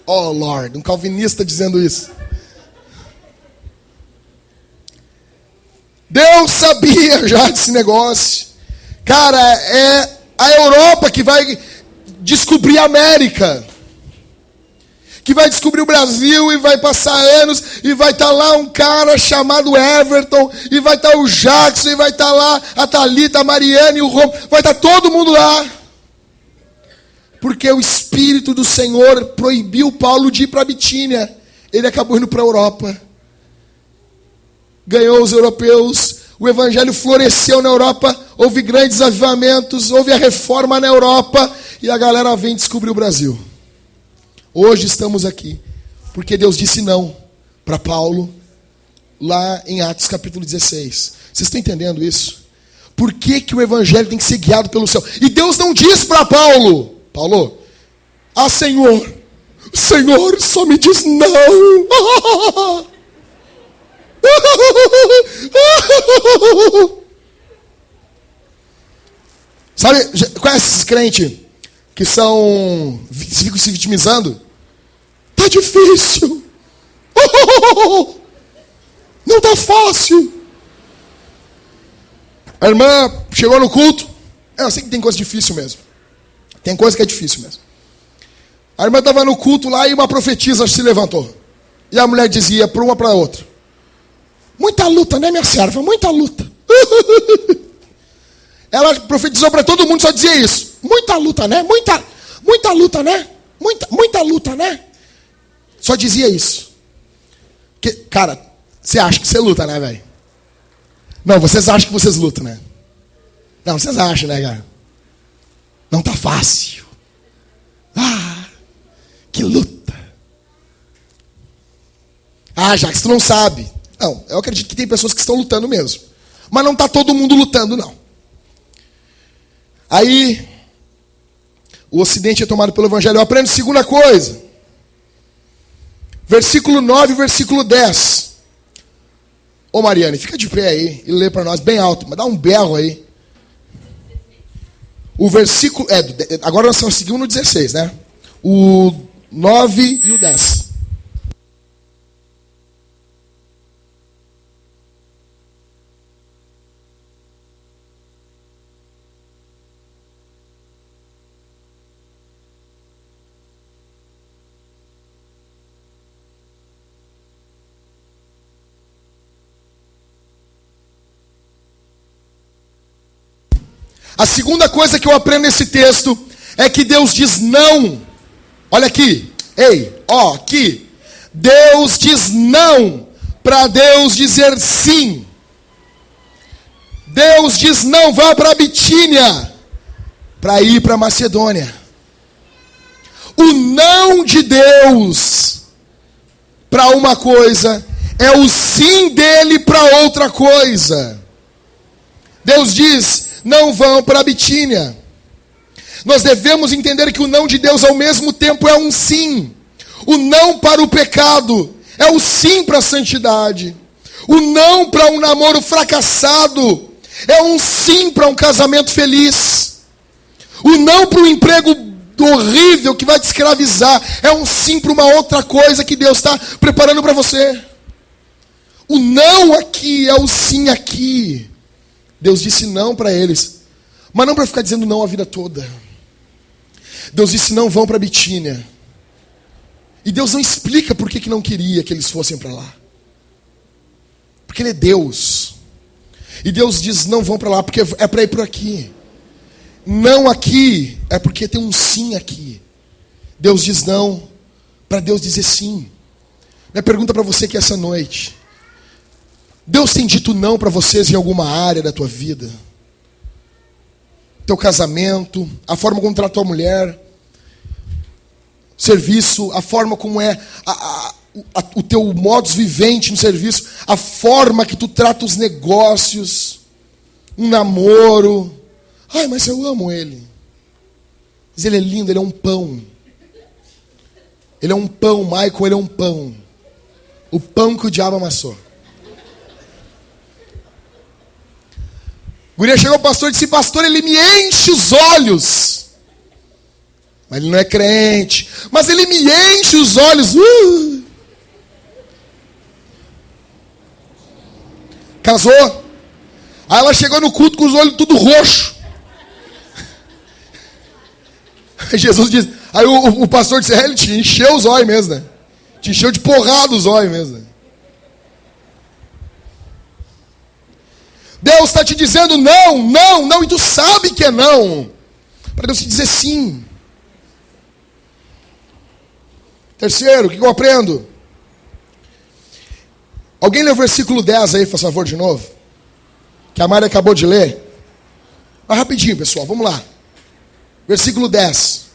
Oh Lord, um calvinista dizendo isso. Deus sabia já desse negócio. Cara, é a Europa que vai descobrir a América. que vai descobrir o Brasil e vai passar anos, e vai estar lá um cara chamado Everton, e vai estar o Jackson, e vai estar lá a Thalita, a Mariana e o Rom, vai estar todo mundo lá. Porque o Espírito do Senhor proibiu Paulo de ir para a Bitínia. Ele acabou indo para a Europa. Ganhou os europeus, o evangelho floresceu na Europa, houve grandes avivamentos, houve a reforma na Europa, e a galera vem descobrir o Brasil. Hoje estamos aqui, porque Deus disse não para Paulo, lá em Atos capítulo 16. Vocês estão entendendo isso? Por que que o evangelho tem que ser guiado pelo céu? E Deus não diz para Paulo, Senhor, o Senhor só me diz não. Sabe, conhece esses crentes que ficam se vitimizando? Tá difícil. Não tá fácil. A irmã chegou no culto. Eu sei que tem coisa difícil mesmo. Tem coisa que é difícil mesmo. A irmã estava no culto lá e uma profetisa se levantou. E a mulher dizia para uma para a outra: muita luta, né, minha serva? Muita luta. Ela profetizou para todo mundo, só dizia isso. Muita luta, né? Muita luta, né? Muita luta, né? Só dizia isso. Cara, você acha que você luta, né, velho? Não, vocês acham que vocês lutam, né? Não, vocês acham, né, cara? Não tá fácil. Que luta. Já que tu não sabe. Não, eu acredito que tem pessoas que estão lutando mesmo. Mas não está todo mundo lutando, não. Aí, o Ocidente é tomado pelo Evangelho. Eu aprendo segunda coisa. Versículo 9 e versículo 10. Ô Mariane, fica de pé aí e lê para nós bem alto. Mas dá um berro aí. O versículo... agora nós estamos seguindo no 16, né? O 9 e o 10. A segunda coisa que eu aprendo nesse texto é que Deus diz não. Olha aqui. Aqui. Deus diz não para Deus dizer sim. Deus diz não, vá para a Bitínia para ir para a Macedônia. O não de Deus para uma coisa é o sim dele para outra coisa. Deus diz: não vão para a Bitínia. Nós devemos entender que o não de Deus ao mesmo tempo é um sim. O não para o pecado é o sim para a santidade. O não para um namoro fracassado é um sim para um casamento feliz. O não para um emprego horrível que vai te escravizar é um sim para uma outra coisa que Deus está preparando para você. O não aqui é o sim aqui. Deus disse não para eles, mas não para ficar dizendo não a vida toda. Deus disse não, vão para a Bitínia. E Deus não explica por que não queria que eles fossem para lá. Porque Ele é Deus. E Deus diz não vão para lá porque é para ir por aqui. Não aqui é porque tem um sim aqui. Deus diz não para Deus dizer sim. Minha pergunta para você que essa noite: Deus tem dito não para vocês em alguma área da tua vida? Teu casamento, a forma como trata a tua mulher, serviço, a forma como é o teu modus vivente no serviço, a forma que tu trata os negócios, um namoro. Mas eu amo ele. Mas ele é lindo, ele é um pão. Ele é um pão, Michael, ele é um pão. O pão que o diabo amassou. Guria chegou ao pastor e disse: pastor, ele me enche os olhos. Mas ele não é crente. Mas ele me enche os olhos. Casou. Aí ela chegou no culto com os olhos tudo roxo. Jesus diz, aí o pastor disse, ele te encheu os olhos mesmo, né? Te encheu de porrada os olhos mesmo, né? Deus está te dizendo não, não, não, e tu sabe que é não. Para Deus te dizer sim. Terceiro, o que eu aprendo? Alguém lê o versículo 10 aí, por favor, de novo? Que a Mari acabou de ler. Mas rapidinho, pessoal, vamos lá. Versículo 10.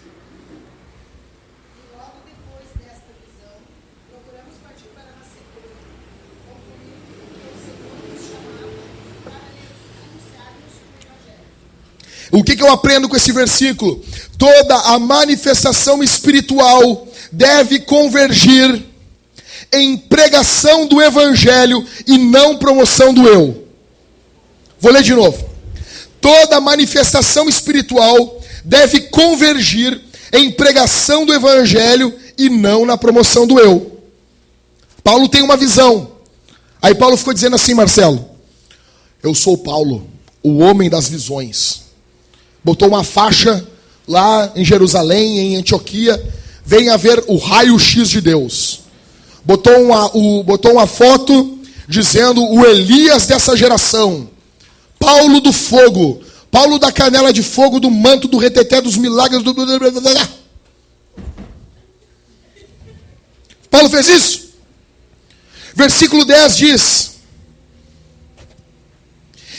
Logo depois desta visão, procuramos partir para Macedônia, concluindo que o Senhor nos chamava para anunciarmos o Evangelho. O que eu aprendo com esse versículo? Toda a manifestação espiritual deve convergir em pregação do Evangelho e não promoção do eu. Vou ler de novo. Toda manifestação espiritual deve convergir em pregação do Evangelho e não na promoção do eu. Paulo tem uma visão. Aí Paulo ficou dizendo assim, Marcelo, eu sou Paulo, o homem das visões. Botou uma faixa lá em Jerusalém, em Antioquia, venha ver o raio-x de Deus. Botou uma foto dizendo o Elias dessa geração. Paulo do fogo. Paulo da canela de fogo, do manto, do reteté, dos milagres. Paulo fez isso. Versículo 10 diz: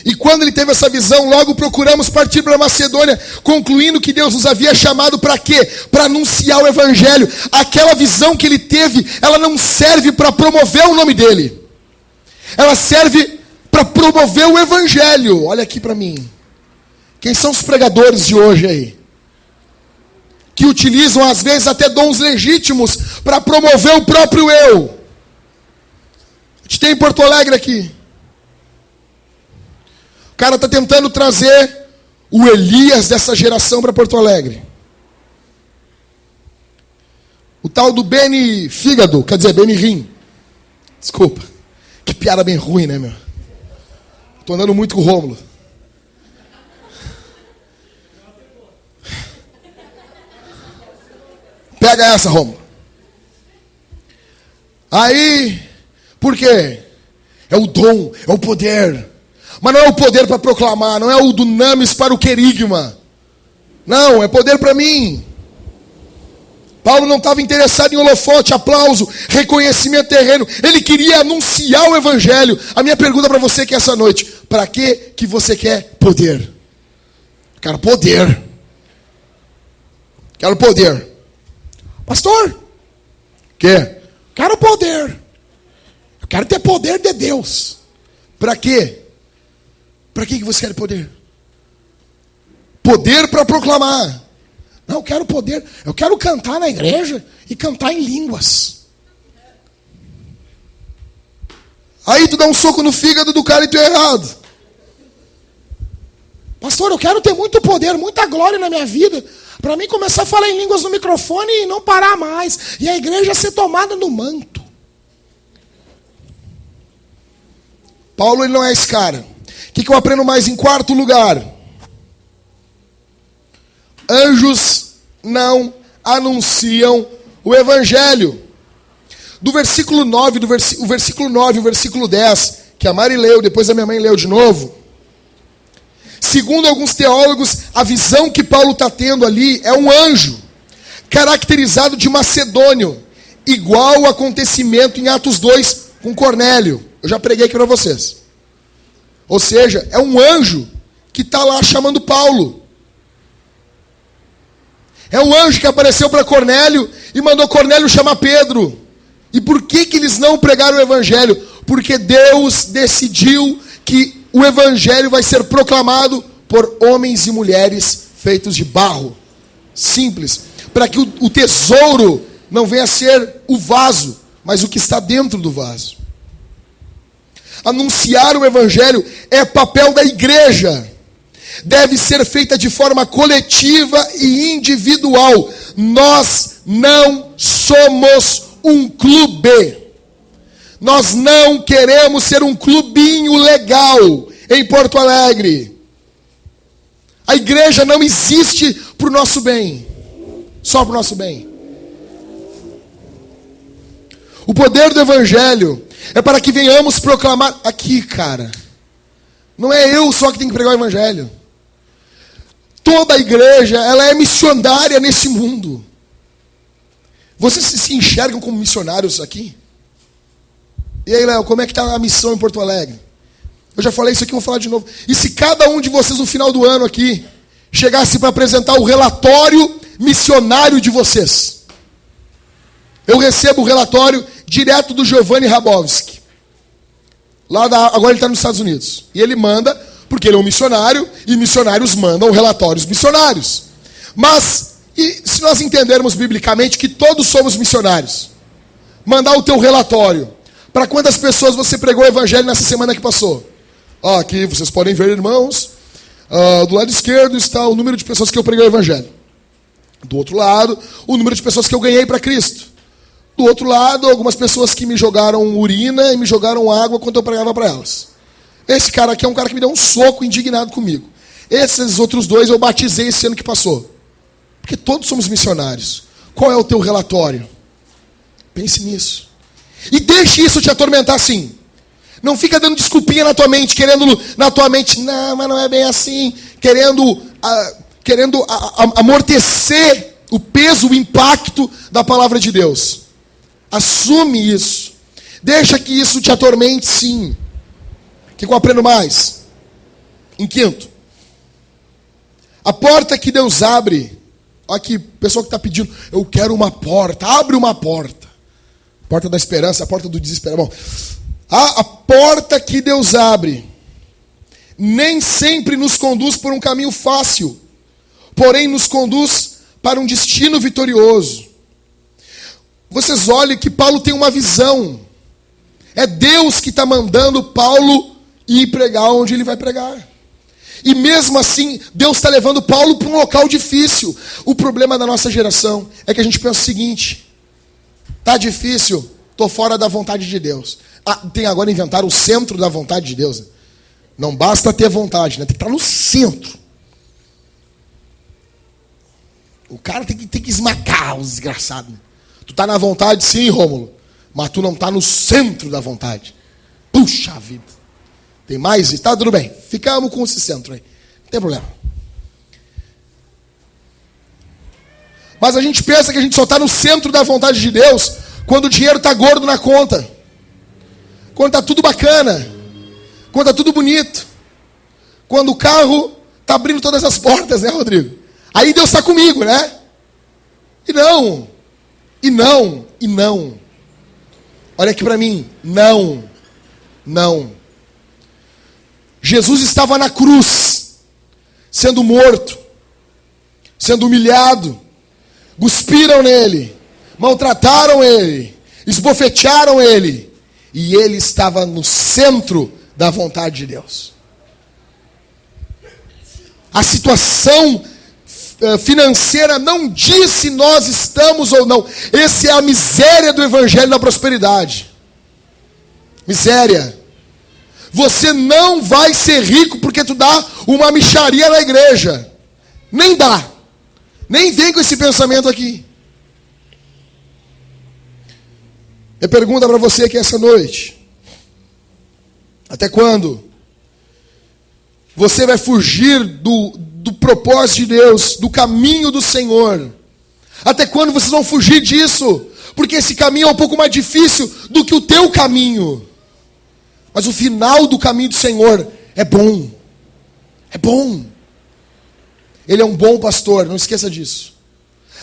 e quando ele teve essa visão, logo procuramos partir para a Macedônia, concluindo que Deus nos havia chamado para quê? Para anunciar o Evangelho. Aquela visão que ele teve, ela não serve para promover o nome dele. Ela serve para promover o Evangelho. Olha aqui para mim. Quem são os pregadores de hoje aí? Que utilizam às vezes até dons legítimos para promover o próprio eu. A gente tem em Porto Alegre aqui. O cara está tentando trazer o Elias dessa geração para Porto Alegre. O tal do Beni Fígado, quer dizer, Beni Rim. Desculpa. Que piada bem ruim, né, meu? Estou andando muito com o Rômulo. Pega essa, Rômulo. Aí, por quê? É o dom, é o poder. Mas não é o poder para proclamar, não é o dunamis para o querigma. Não, é poder para mim. Paulo não estava interessado em holofote, aplauso, reconhecimento terreno. Ele queria anunciar o Evangelho. A minha pergunta para você que essa noite: para que você quer poder? Quero poder. Quero poder. Pastor, quê? Quero poder. Eu quero ter poder de Deus. Para quê? Para que você quer poder? Poder para proclamar. Não, eu quero poder. Eu quero cantar na igreja e cantar em línguas. Aí tu dá um soco no fígado do cara e tu é errado. Pastor, eu quero ter muito poder, muita glória na minha vida, para mim começar a falar em línguas no microfone e não parar mais. E a igreja ser tomada no manto. Paulo, ele não é esse cara. O que eu aprendo mais em quarto lugar? Anjos não anunciam o Evangelho. Do versículo 9, o versículo 9 e o versículo 10, que a Mari leu, depois a minha mãe leu de novo. Segundo alguns teólogos, a visão que Paulo está tendo ali é um anjo, caracterizado de macedônio, igual o acontecimento em Atos 2 com Cornélio. Eu já preguei aqui para vocês. Ou seja, é um anjo que está lá chamando Paulo. É um anjo que apareceu para Cornélio e mandou Cornélio chamar Pedro. E por que eles não pregaram o Evangelho? Porque Deus decidiu que o Evangelho vai ser proclamado por homens e mulheres feitos de barro. Simples. Para que o tesouro não venha a ser o vaso, mas o que está dentro do vaso. Anunciar o Evangelho é papel da igreja. Deve ser feita de forma coletiva e individual. Nós não somos um clube. Nós não queremos ser um clubinho legal em Porto Alegre. A igreja não existe para o nosso bem. Só para o nosso bem. O poder do evangelho é para que venhamos proclamar... Aqui, cara. Não é eu só que tenho que pregar o evangelho. Toda a igreja, ela é missionária nesse mundo. Vocês se enxergam como missionários aqui? E aí, Léo, como é que está a missão em Porto Alegre? Eu já falei isso aqui, vou falar de novo. E se cada um de vocês no final do ano aqui chegasse para apresentar o relatório missionário de vocês? Eu recebo o relatório direto do Giovanni Rabowski. Agora ele está nos Estados Unidos. E ele manda, porque ele é um missionário, e missionários mandam relatórios missionários. Mas, e se nós entendermos biblicamente que todos somos missionários? Mandar o teu relatório. Para quantas pessoas você pregou o evangelho nessa semana que passou? Aqui vocês podem ver, irmãos. Do lado esquerdo está o número de pessoas que eu preguei o evangelho. Do outro lado, o número de pessoas que eu ganhei para Cristo. Do outro lado, algumas pessoas que me jogaram urina e me jogaram água quando eu pregava para elas. Esse cara aqui é um cara que me deu um soco indignado comigo. Esses outros dois eu batizei esse ano que passou. Porque todos somos missionários. Qual é o teu relatório? Pense nisso. E deixe isso te atormentar assim. Não fica dando desculpinha na tua mente, não, mas não é bem assim, querendo amortecer o peso, o impacto da palavra de Deus. Assume isso. Deixa que isso te atormente, sim. O que eu aprendo mais? Em quinto, a porta que Deus abre. Olha aqui, pessoal que está pedindo, eu quero uma porta. Abre uma porta. Porta da esperança, a porta do desespero. Bom, a porta que Deus abre nem sempre nos conduz por um caminho fácil, porém nos conduz para um destino vitorioso. Vocês olhem que Paulo tem uma visão. É Deus que está mandando Paulo ir pregar onde ele vai pregar. E mesmo assim, Deus está levando Paulo para um local difícil. O problema da nossa geração é que a gente pensa o seguinte: tá difícil, estou fora da vontade de Deus. Tem agora inventar o centro da vontade de Deus. Né? Não basta ter vontade, né? Tem que estar no centro. O cara tem que esmagar os desgraçados. Né? Tu tá na vontade sim, Rômulo, mas tu não tá no centro da vontade. Puxa vida. Tem mais? Tá tudo bem. Ficamos com esse centro aí. Não tem problema. Mas a gente pensa que a gente só está no centro da vontade de Deus quando o dinheiro está gordo na conta. Quando está tudo bacana. Quando está tudo bonito. Quando o carro está abrindo todas as portas, né, Rodrigo? Aí Deus está comigo, né? E não. E não. E não. Olha aqui para mim. Não. Não. Jesus estava na cruz, sendo morto, sendo humilhado. Cuspiram nele, maltrataram ele, esbofetearam ele. E ele estava no centro da vontade de Deus. A situação financeira não diz se nós estamos ou não. Essa é a miséria do evangelho da prosperidade. Miséria. Você não vai ser rico porque tu dá uma mixaria na igreja. Nem dá. Nem vem com esse pensamento aqui. Eu pergunto para você aqui essa noite. Até quando você vai fugir do propósito de Deus, do caminho do Senhor? Até quando vocês vão fugir disso? Porque esse caminho é um pouco mais difícil do que o teu caminho. Mas o final do caminho do Senhor é bom. É bom. Ele é um bom pastor, não esqueça disso.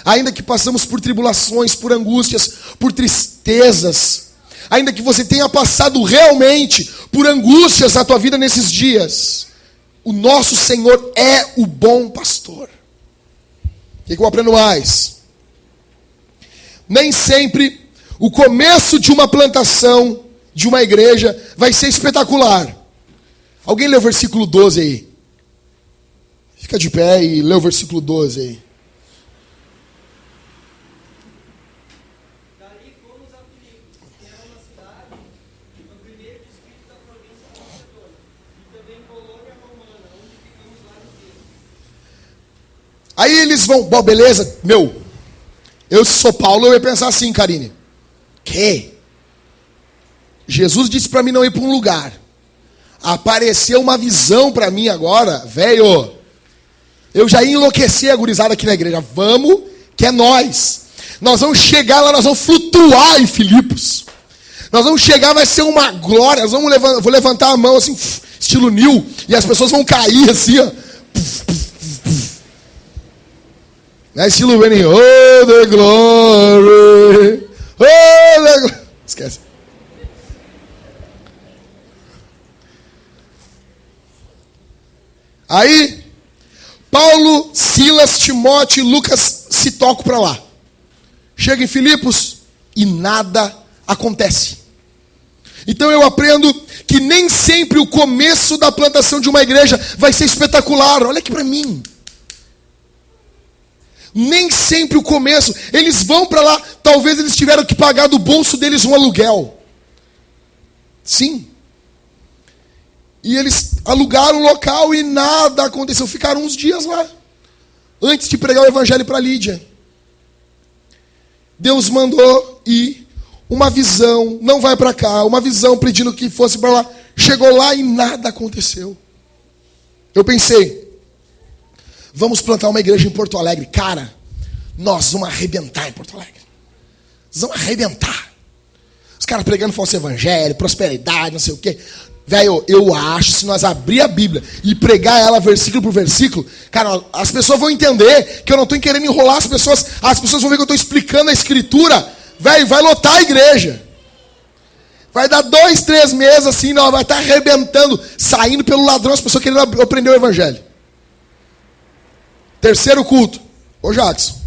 Ainda que passamos por tribulações, por angústias, por tristezas, ainda que você tenha passado realmente por angústias na tua vida nesses dias, o nosso Senhor é o bom pastor. O que eu aprendo mais? Nem sempre o começo de uma plantação, de uma igreja, vai ser espetacular. Alguém lê o versículo 12 aí? Fica de pé e lê o versículo 12 aí. Daí fomos a Filipos, que era uma cidade no primeiro distrito da província de Macedônia, e também colônia romana, onde ficamos vários dias. Aí eles vão, bom, beleza, Eu, se sou Paulo, eu ia pensar assim, Karine. Que? Jesus disse para mim não ir para um lugar. Apareceu uma visão para mim agora, velho. Eu já ia enlouquecer a gurizada aqui na igreja. Vamos, que é nós. Nós vamos chegar lá, nós vamos flutuar em Filipos. Nós vamos chegar, vai ser uma glória. Nós vamos vou levantar a mão assim, estilo Nil, e as pessoas vão cair assim, ó. Não é estilo Benny, oh the glory, oh the glory. Esquece. Aí, Paulo, Silas, Timóteo e Lucas se tocam para lá. Chega em Filipos e nada acontece. Então eu aprendo que nem sempre o começo da plantação de uma igreja vai ser espetacular. Olha aqui para mim. Nem sempre o começo. Eles vão para lá, talvez eles tiveram que pagar do bolso deles um aluguel. Sim. E eles alugaram o local e nada aconteceu. Ficaram uns dias lá, antes de pregar o evangelho para Lídia. Deus mandou ir, uma visão, não vai para cá, uma visão pedindo que fosse para lá. Chegou lá e nada aconteceu. Eu pensei, vamos plantar uma igreja em Porto Alegre. Cara, nós vamos arrebentar em Porto Alegre. Nós vamos arrebentar. Os caras pregando falso evangelho, prosperidade, não sei o quê. Velho, eu acho, se nós abrir a Bíblia e pregar ela versículo por versículo, cara, as pessoas vão entender que eu não estou querendo enrolar as pessoas vão ver que eu estou explicando a Escritura. Velho, vai lotar a igreja. Vai dar 2, 3 meses assim, não, vai estar arrebentando, saindo pelo ladrão, as pessoas querendo aprender o evangelho. Terceiro culto. Ô Jackson,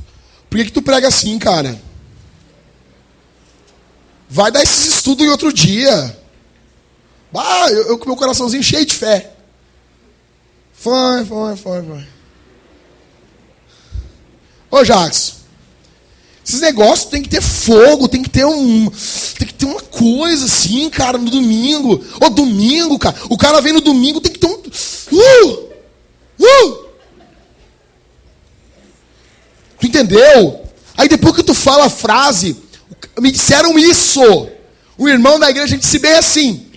por que tu prega assim, cara? Vai dar esses estudos em outro dia. Eu com meu coraçãozinho cheio de fé. Foi. Ô Jackson, esses negócios tem que ter fogo, tem que ter uma coisa assim, cara, no domingo. Ô, domingo, cara. O cara vem no domingo, tem que ter um... Tu entendeu? Aí depois que tu fala a frase, me disseram isso. O irmão da igreja disse bem assim.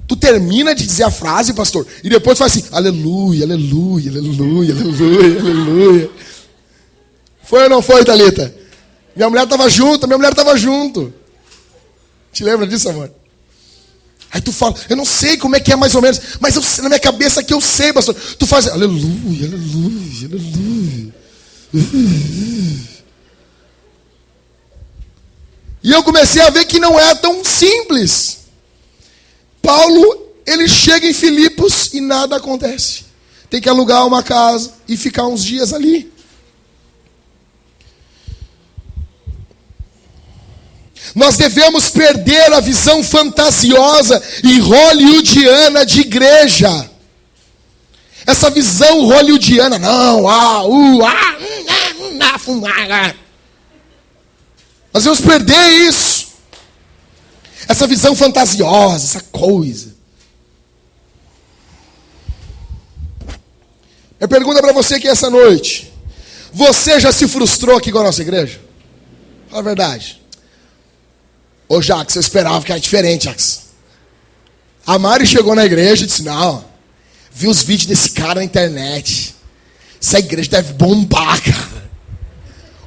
Tu termina de dizer a frase, pastor, e depois tu faz assim, aleluia, aleluia, aleluia, aleluia, aleluia. Foi ou não foi, Thalita? Minha mulher estava junto. Te lembra disso, amor? Aí tu fala, eu não sei como é que é mais ou menos, mas eu, na minha cabeça aqui eu sei, pastor. Tu faz, aleluia, aleluia, aleluia. E eu comecei a ver que não é tão simples. Paulo, ele chega em Filipos e nada acontece. Tem que alugar uma casa e ficar uns dias ali. Nós devemos perder a visão fantasiosa e hollywoodiana de igreja. Essa visão hollywoodiana, nós vamos perder isso. Essa visão fantasiosa, essa coisa. Eu pergunto para você aqui essa noite. Você já se frustrou aqui com a nossa igreja? Fala a verdade. Ô Jax, eu esperava que era diferente, Jax. A Mari chegou na igreja e disse, não, vi os vídeos desse cara na internet. Essa igreja deve bombar, cara.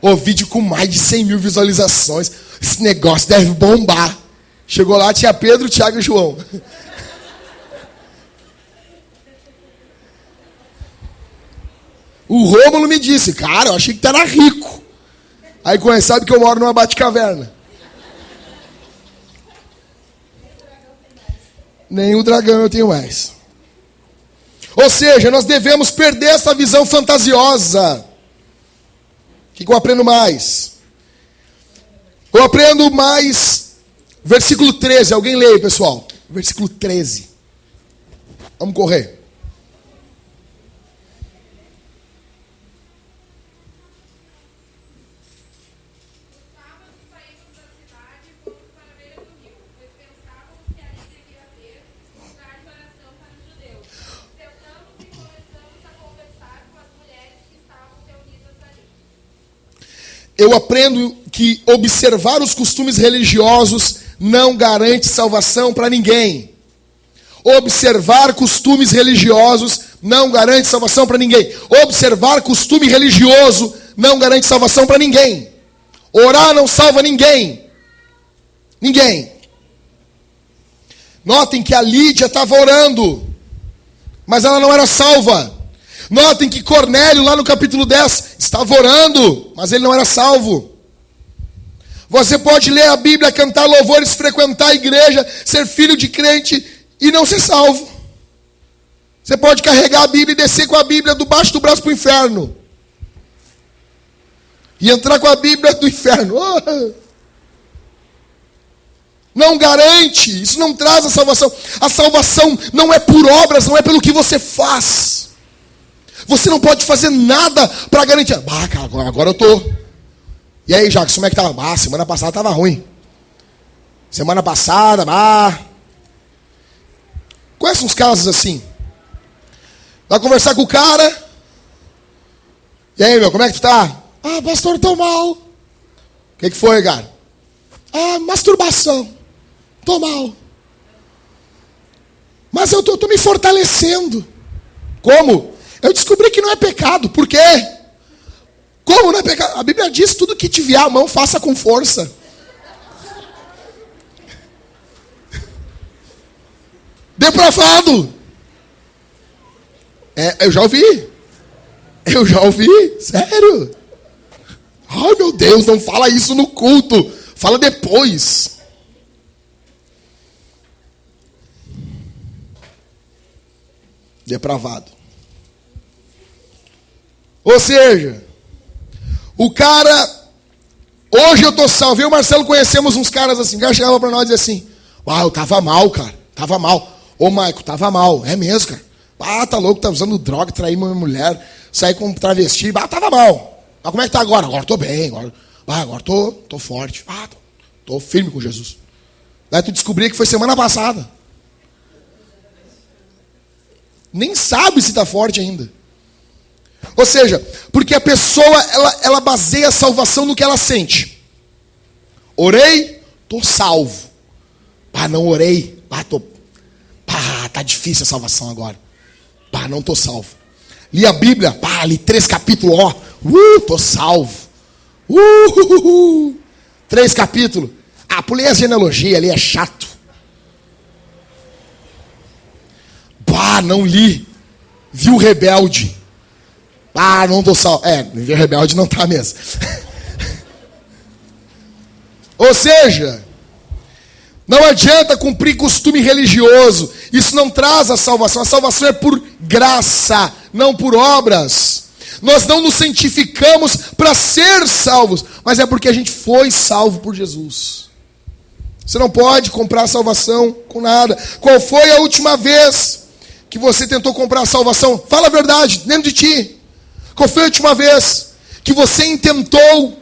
O vídeo com mais de 100 mil visualizações. Esse negócio deve bombar. Chegou lá, tinha Pedro, Tiago e João. O Rômulo me disse, cara, eu achei que tu era rico. Aí sabe que eu moro numa bate-caverna. Nem o dragão eu tenho mais. Ou seja, nós devemos perder essa visão fantasiosa. O que eu aprendo mais? Eu aprendo mais... Versículo 13, alguém lê aí, pessoal. Versículo 13. Vamos correr. eu aprendo que observar os costumes religiosos não garante salvação para ninguém. Observar costumes religiosos não garante salvação para ninguém. Observar costume religioso não garante salvação para ninguém. Orar não salva ninguém. Ninguém. Notem que a Lídia estava orando, mas ela não era salva. Notem que Cornélio, lá no capítulo 10, estava orando, mas ele não era salvo. Você pode ler a Bíblia, cantar louvores, frequentar a igreja, ser filho de crente e não ser salvo. Você pode carregar a Bíblia e descer com a Bíblia debaixo do braço para o inferno. E entrar com a Bíblia do inferno. Oh. Não garante, isso não traz a salvação. A salvação não é por obras, não é pelo que você faz. Você não pode fazer nada para garantir. Cara, agora eu tô. E aí, Jacques, como é que estava? Semana passada estava ruim. Semana passada, Conhece uns casos assim? Vai conversar com o cara. E aí, como é que tu tá? Pastor, tô mal. O que foi, cara? Masturbação. Tô mal. Mas eu tô me fortalecendo. Como? Eu descobri que não é pecado. Por quê? Como não é pecado? A Bíblia diz: tudo que te vier à mão, faça com força. Depravado. Eu já ouvi. Sério. Ai, meu Deus, não fala isso no culto. Fala depois. Depravado. Ou seja, o cara, hoje eu tô salvo. Eu e o Marcelo conhecemos uns caras assim. O cara chegava pra nós e dizia assim: eu tava mal, cara. Tava mal. Ô, Maico, tava mal. É mesmo, cara. Tá louco, tá usando droga, trair uma mulher, sair com um travesti. Tava mal. Mas como é que tá agora? Agora tô bem. Agora tô forte. Tô firme com Jesus. Daí tu descobri que foi semana passada. Nem sabe se tá forte ainda. Ou seja, porque a pessoa, ela baseia a salvação no que ela sente. Orei, tô salvo. Não orei. Tá difícil a salvação agora. Não tô salvo. Li a Bíblia, li 3 capítulos, tô salvo. 3 capítulos. Pulei a genealogia ali, é chato. Não li. Vi o Rebelde. Não tô salvo. Vi o Rebelde não tá mesmo. Ou seja, não adianta cumprir costume religioso. Isso não traz a salvação. A salvação é por graça, não por obras. Nós não nos santificamos para ser salvos, mas é porque a gente foi salvo por Jesus. Você não pode comprar a salvação com nada. Qual foi a última vez que você tentou comprar a salvação? Fala a verdade, dentro de ti. Qual foi a última vez que você tentou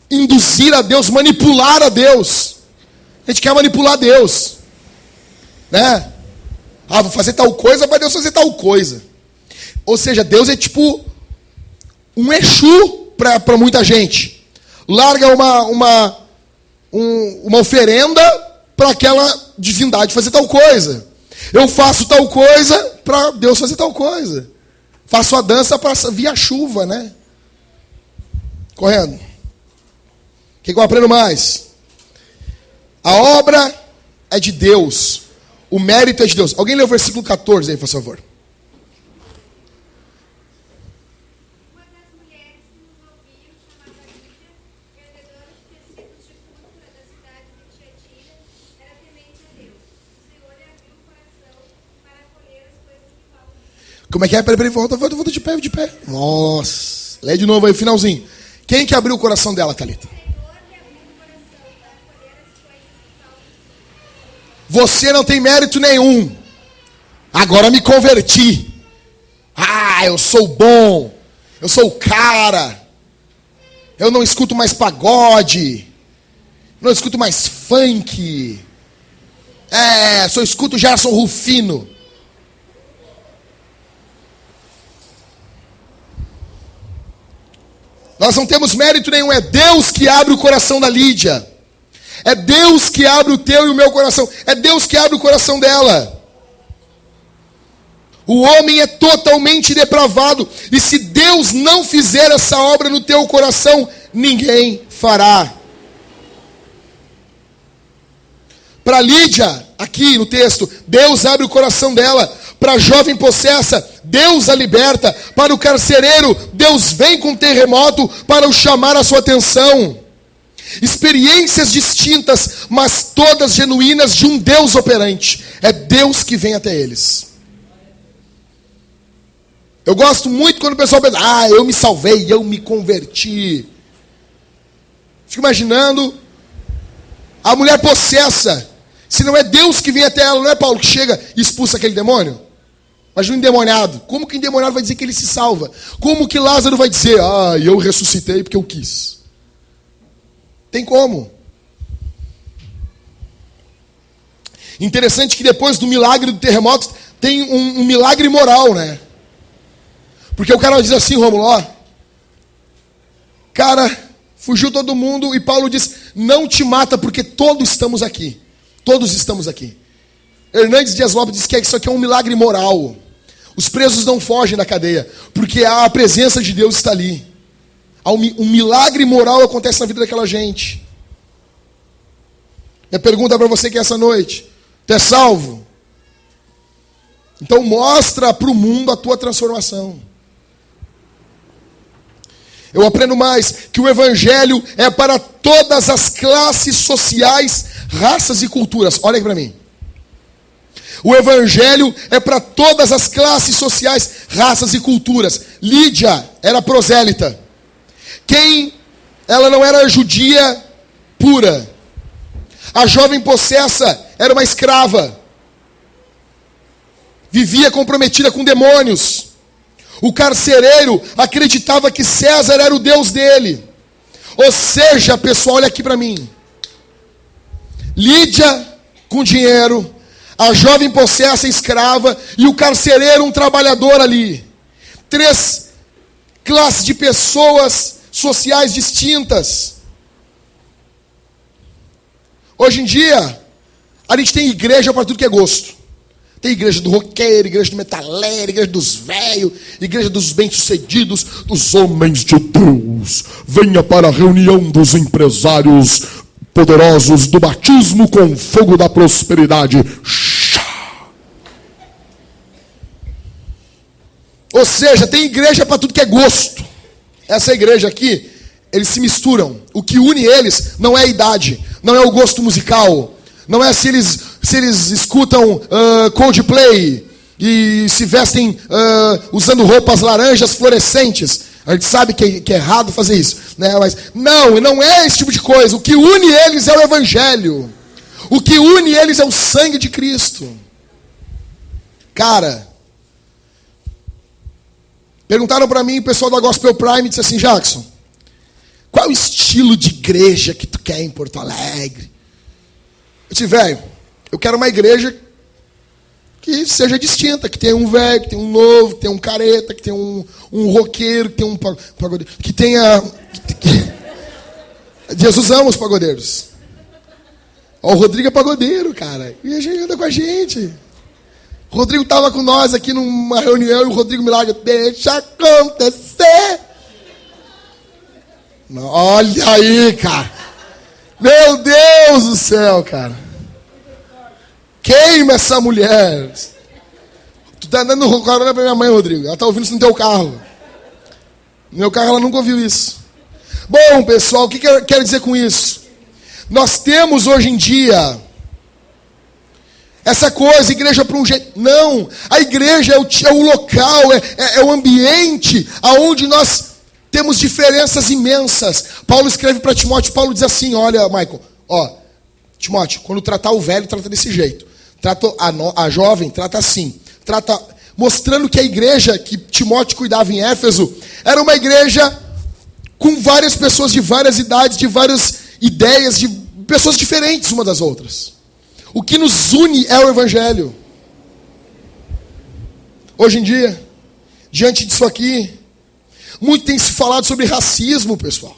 induzir a Deus, manipular a Deus? A gente quer manipular Deus, né? Vou fazer tal coisa para Deus fazer tal coisa. Ou seja, Deus é tipo um Exu para muita gente. Larga uma oferenda para aquela divindade fazer tal coisa. Eu faço tal coisa para Deus fazer tal coisa. Faço a dança para vir a chuva, né? Correndo. O que eu aprendo mais? A obra é de Deus. O mérito é de Deus. Alguém lê o versículo 14 aí, por favor. Uma das mulheres que nos ouviam, chamada Lídia, vendedora de tecidos de púrpura da cidade de Tiatira, era temente a Deus. O Senhor lhe abriu o coração para acolher as coisas que Paulo disse. Como é que é? Peraí, volta de pé. Nossa. Lê de novo aí, finalzinho. Quem que abriu o coração dela, Thalita? Você não tem mérito nenhum. Agora me converti. Eu sou bom. Eu sou o cara. Eu não escuto mais pagode. Não escuto mais funk. Só escuto Gerson Rufino. Nós não temos mérito nenhum, é Deus que abre o coração da Lídia. É Deus que abre o teu e o meu coração. É Deus que abre o coração dela. O homem é totalmente depravado. E se Deus não fizer essa obra no teu coração, ninguém fará. Para Lídia, aqui no texto, Deus abre o coração dela. Para a jovem possessa, Deus a liberta. Para o carcereiro, Deus vem com terremoto para o chamar a sua atenção. Experiências distintas, mas todas genuínas de um Deus operante. É Deus que vem até eles. Eu gosto muito quando o pessoal pensa, eu me salvei, eu me converti. Fico imaginando a mulher possessa. Se não é Deus que vem até ela, não é Paulo que chega e expulsa aquele demônio? Imagina um endemoniado. Como que o endemoniado vai dizer que ele se salva? Como que Lázaro vai dizer, eu ressuscitei porque eu quis? Tem como. Interessante que depois do milagre do terremoto, tem um milagre moral, né? Porque o cara diz assim, Rômulo, cara, fugiu todo mundo e Paulo diz, não te mata porque todos estamos aqui. Todos estamos aqui. Hernandes Dias Lopes diz que isso aqui é um milagre moral. Os presos não fogem da cadeia, porque a presença de Deus está ali. Um milagre moral acontece na vida daquela gente. Minha pergunta para você que é essa noite, tu é salvo? Então mostra para o mundo a tua transformação. Eu aprendo mais que o evangelho é para todas as classes sociais, raças e culturas. Olha aqui para mim. O evangelho é para todas as classes sociais, raças e culturas. Lídia era prosélita. Ela não era judia pura. A jovem possessa era uma escrava. Vivia comprometida com demônios. O carcereiro acreditava que César era o Deus dele. Ou seja, pessoal, olha aqui para mim. Lídia com dinheiro, a jovem possessa escrava e o carcereiro um trabalhador ali. 3 classes de pessoas sociais distintas. Hoje em dia, a gente tem igreja para tudo que é gosto. Tem igreja do roqueiro, igreja do metaleiro, igreja dos velhos, igreja dos bem-sucedidos, dos homens de Deus. Venha para a reunião dos empresários poderosos do batismo com fogo da prosperidade. Ou seja, tem igreja para tudo que é gosto. Essa igreja aqui, eles se misturam. O que une eles não é a idade, não é o gosto musical, não é se eles escutam Coldplay e se vestem usando roupas laranjas fluorescentes. A gente sabe que é errado fazer isso, né? Mas não é esse tipo de coisa. O que une eles é o evangelho. O que une eles é o sangue de Cristo. Cara, perguntaram para mim, o pessoal da Gospel Prime disse assim, Jackson, qual é o estilo de igreja que tu quer em Porto Alegre? Eu disse, velho, eu quero uma igreja que seja distinta, que tenha um velho, que tenha um novo, que tenha um careta, que tenha um roqueiro, que tenha um pagodeiro, que tenha... Jesus ama os pagodeiros. Ó, o Rodrigo é pagodeiro, cara, e a gente anda com a gente. O Rodrigo estava com nós aqui numa reunião e o Rodrigo me larga, deixa acontecer. Olha aí, cara. Meu Deus do céu, cara. Queima essa mulher. Tu tá dando carona pra minha mãe, Rodrigo. Ela tá ouvindo isso no teu carro. No meu carro ela nunca ouviu isso. Bom, pessoal, o que eu quero dizer com isso? Nós temos hoje em dia essa coisa, igreja para um jeito. Não, a igreja é o local, é o ambiente aonde nós temos diferenças imensas. Paulo escreve para Timóteo, Paulo diz assim, olha, Michael, Timóteo, quando tratar o velho, trata desse jeito. Trata a jovem, trata assim. Mostrando que a igreja que Timóteo cuidava em Éfeso era uma igreja com várias pessoas de várias idades, de várias ideias, de pessoas diferentes uma das outras. O que nos une é o evangelho. Hoje em dia, diante disso aqui, Muito tem se falado sobre racismo, pessoal.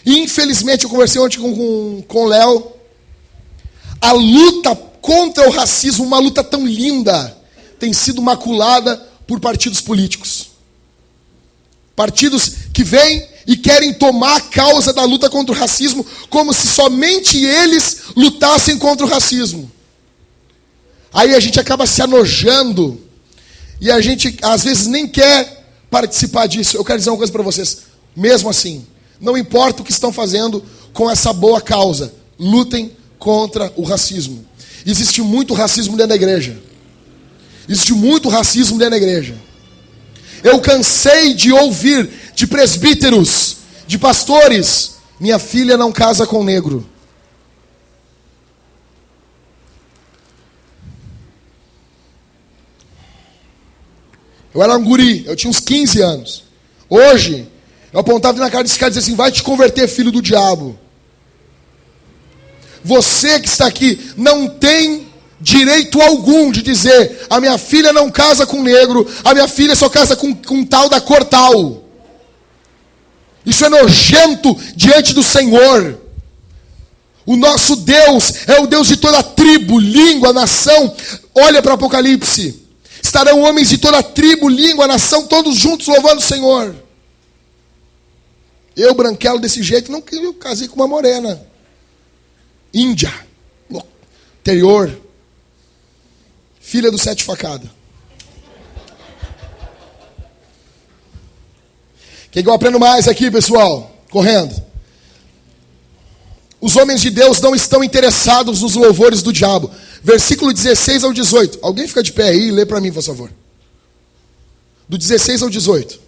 E infelizmente, eu conversei ontem com o Léo. A luta contra o racismo, uma luta tão linda, tem sido maculada por partidos políticos. Partidos que vêm e querem tomar a causa da luta contra o racismo como se somente eles lutassem contra o racismo. Aí a gente acaba se anojando e a gente às vezes nem quer participar disso. Eu quero dizer uma coisa para vocês. Mesmo assim, não importa o que estão fazendo com essa boa causa, lutem contra o racismo. Existe muito racismo dentro da igreja. Existe muito racismo dentro da igreja. Eu cansei de ouvir de presbíteros, de pastores: minha filha não casa com negro. Eu era um guri, eu tinha uns 15 anos. Hoje, eu apontava na cara desse cara e dizia assim: vai te converter, filho do diabo. Você que está aqui não tem direito algum de dizer: a minha filha não casa com negro, a minha filha só casa com tal da cor tal. Isso é nojento diante do Senhor. O nosso Deus é o Deus de toda tribo, língua, nação. Olha para Apocalipse. Estarão homens de toda tribo, língua, nação, todos juntos louvando o Senhor. Eu, branquelo desse jeito, não eu casei com uma morena. Índia. Interior. Filha do 7 facadas. O que eu aprendo mais aqui, pessoal? Correndo. Os homens de Deus não estão interessados nos louvores do diabo. Versículo 16 ao 18. Alguém fica de pé aí e lê para mim, por favor. Do 16 ao 18.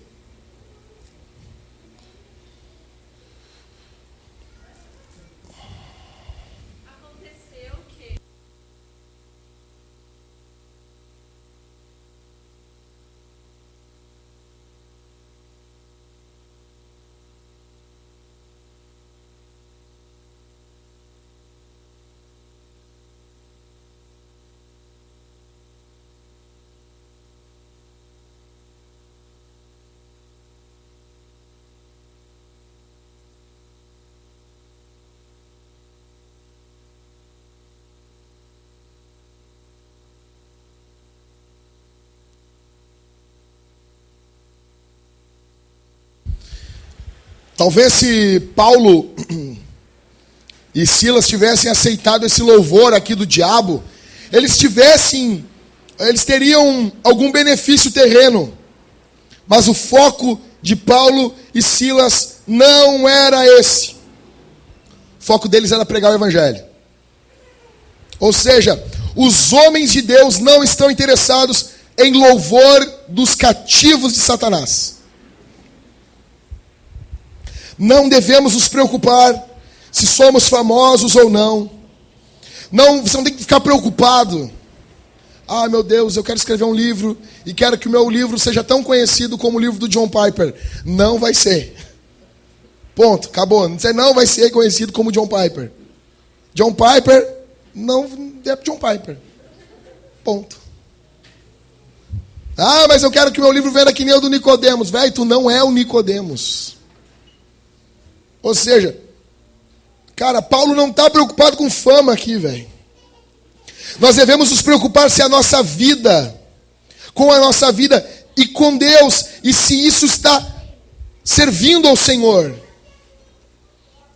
Aconteceu que Talvez se Paulo e Silas tivessem aceitado esse louvor aqui do diabo, eles teriam algum benefício terreno. Mas o foco de Paulo e Silas não era esse. O foco deles era pregar o evangelho. Ou seja, os homens de Deus não estão interessados em louvor dos cativos de Satanás. Não devemos nos preocupar se somos famosos ou não. Você não tem que ficar preocupado. Ah, meu Deus, eu quero escrever um livro e quero que o meu livro seja tão conhecido como o livro do John Piper. Não vai ser. Ponto, acabou. Você não vai ser conhecido como John Piper. John Piper não é John Piper. Ponto. Ah, mas eu quero que o meu livro venda que nem o do Nicodemos. Velho, tu não é o Nicodemos. Ou seja, cara, Paulo não está preocupado com fama aqui, velho. Nós devemos nos preocupar se a nossa vida, com a nossa vida e com Deus, e se isso está servindo ao Senhor.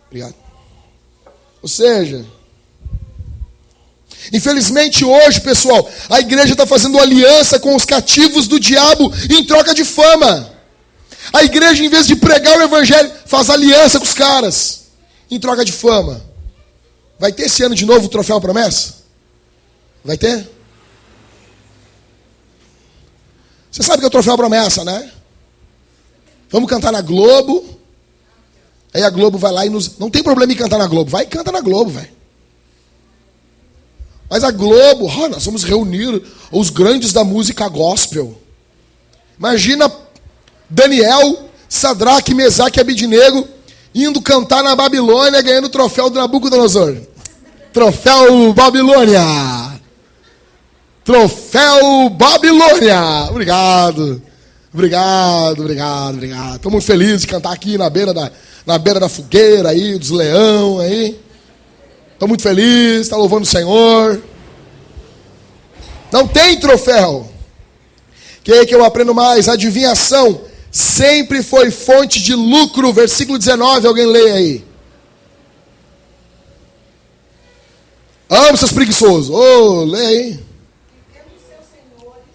Obrigado. Ou seja, infelizmente hoje, pessoal, a igreja está fazendo aliança com os cativos do diabo em troca de fama. A igreja, em vez de pregar o evangelho, faz aliança com os caras em troca de fama. Vai ter esse ano de novo o troféu promessa? Vai ter? Você sabe que é o troféu promessa, né? Vamos cantar na Globo. Aí a Globo vai lá e nos... Não tem problema em cantar na Globo. Vai e canta na Globo, velho. Mas a Globo, nós vamos reunir os grandes da música gospel. Imagina Daniel, Sadraque, Mesaque e Abidnego indo cantar na Babilônia, ganhando o troféu do Nabucodonosor. Troféu Babilônia. Troféu Babilônia. Obrigado. Obrigado. Estou muito feliz de cantar aqui na beira da fogueira aí, dos leão aí. Estou muito feliz, está louvando o Senhor. Não tem troféu. Que eu aprendo mais? Adivinhação sempre foi fonte de lucro. Versículo 19, alguém leia aí. Amo seus preguiçosos. Leia aí. Vivendo seus senhores,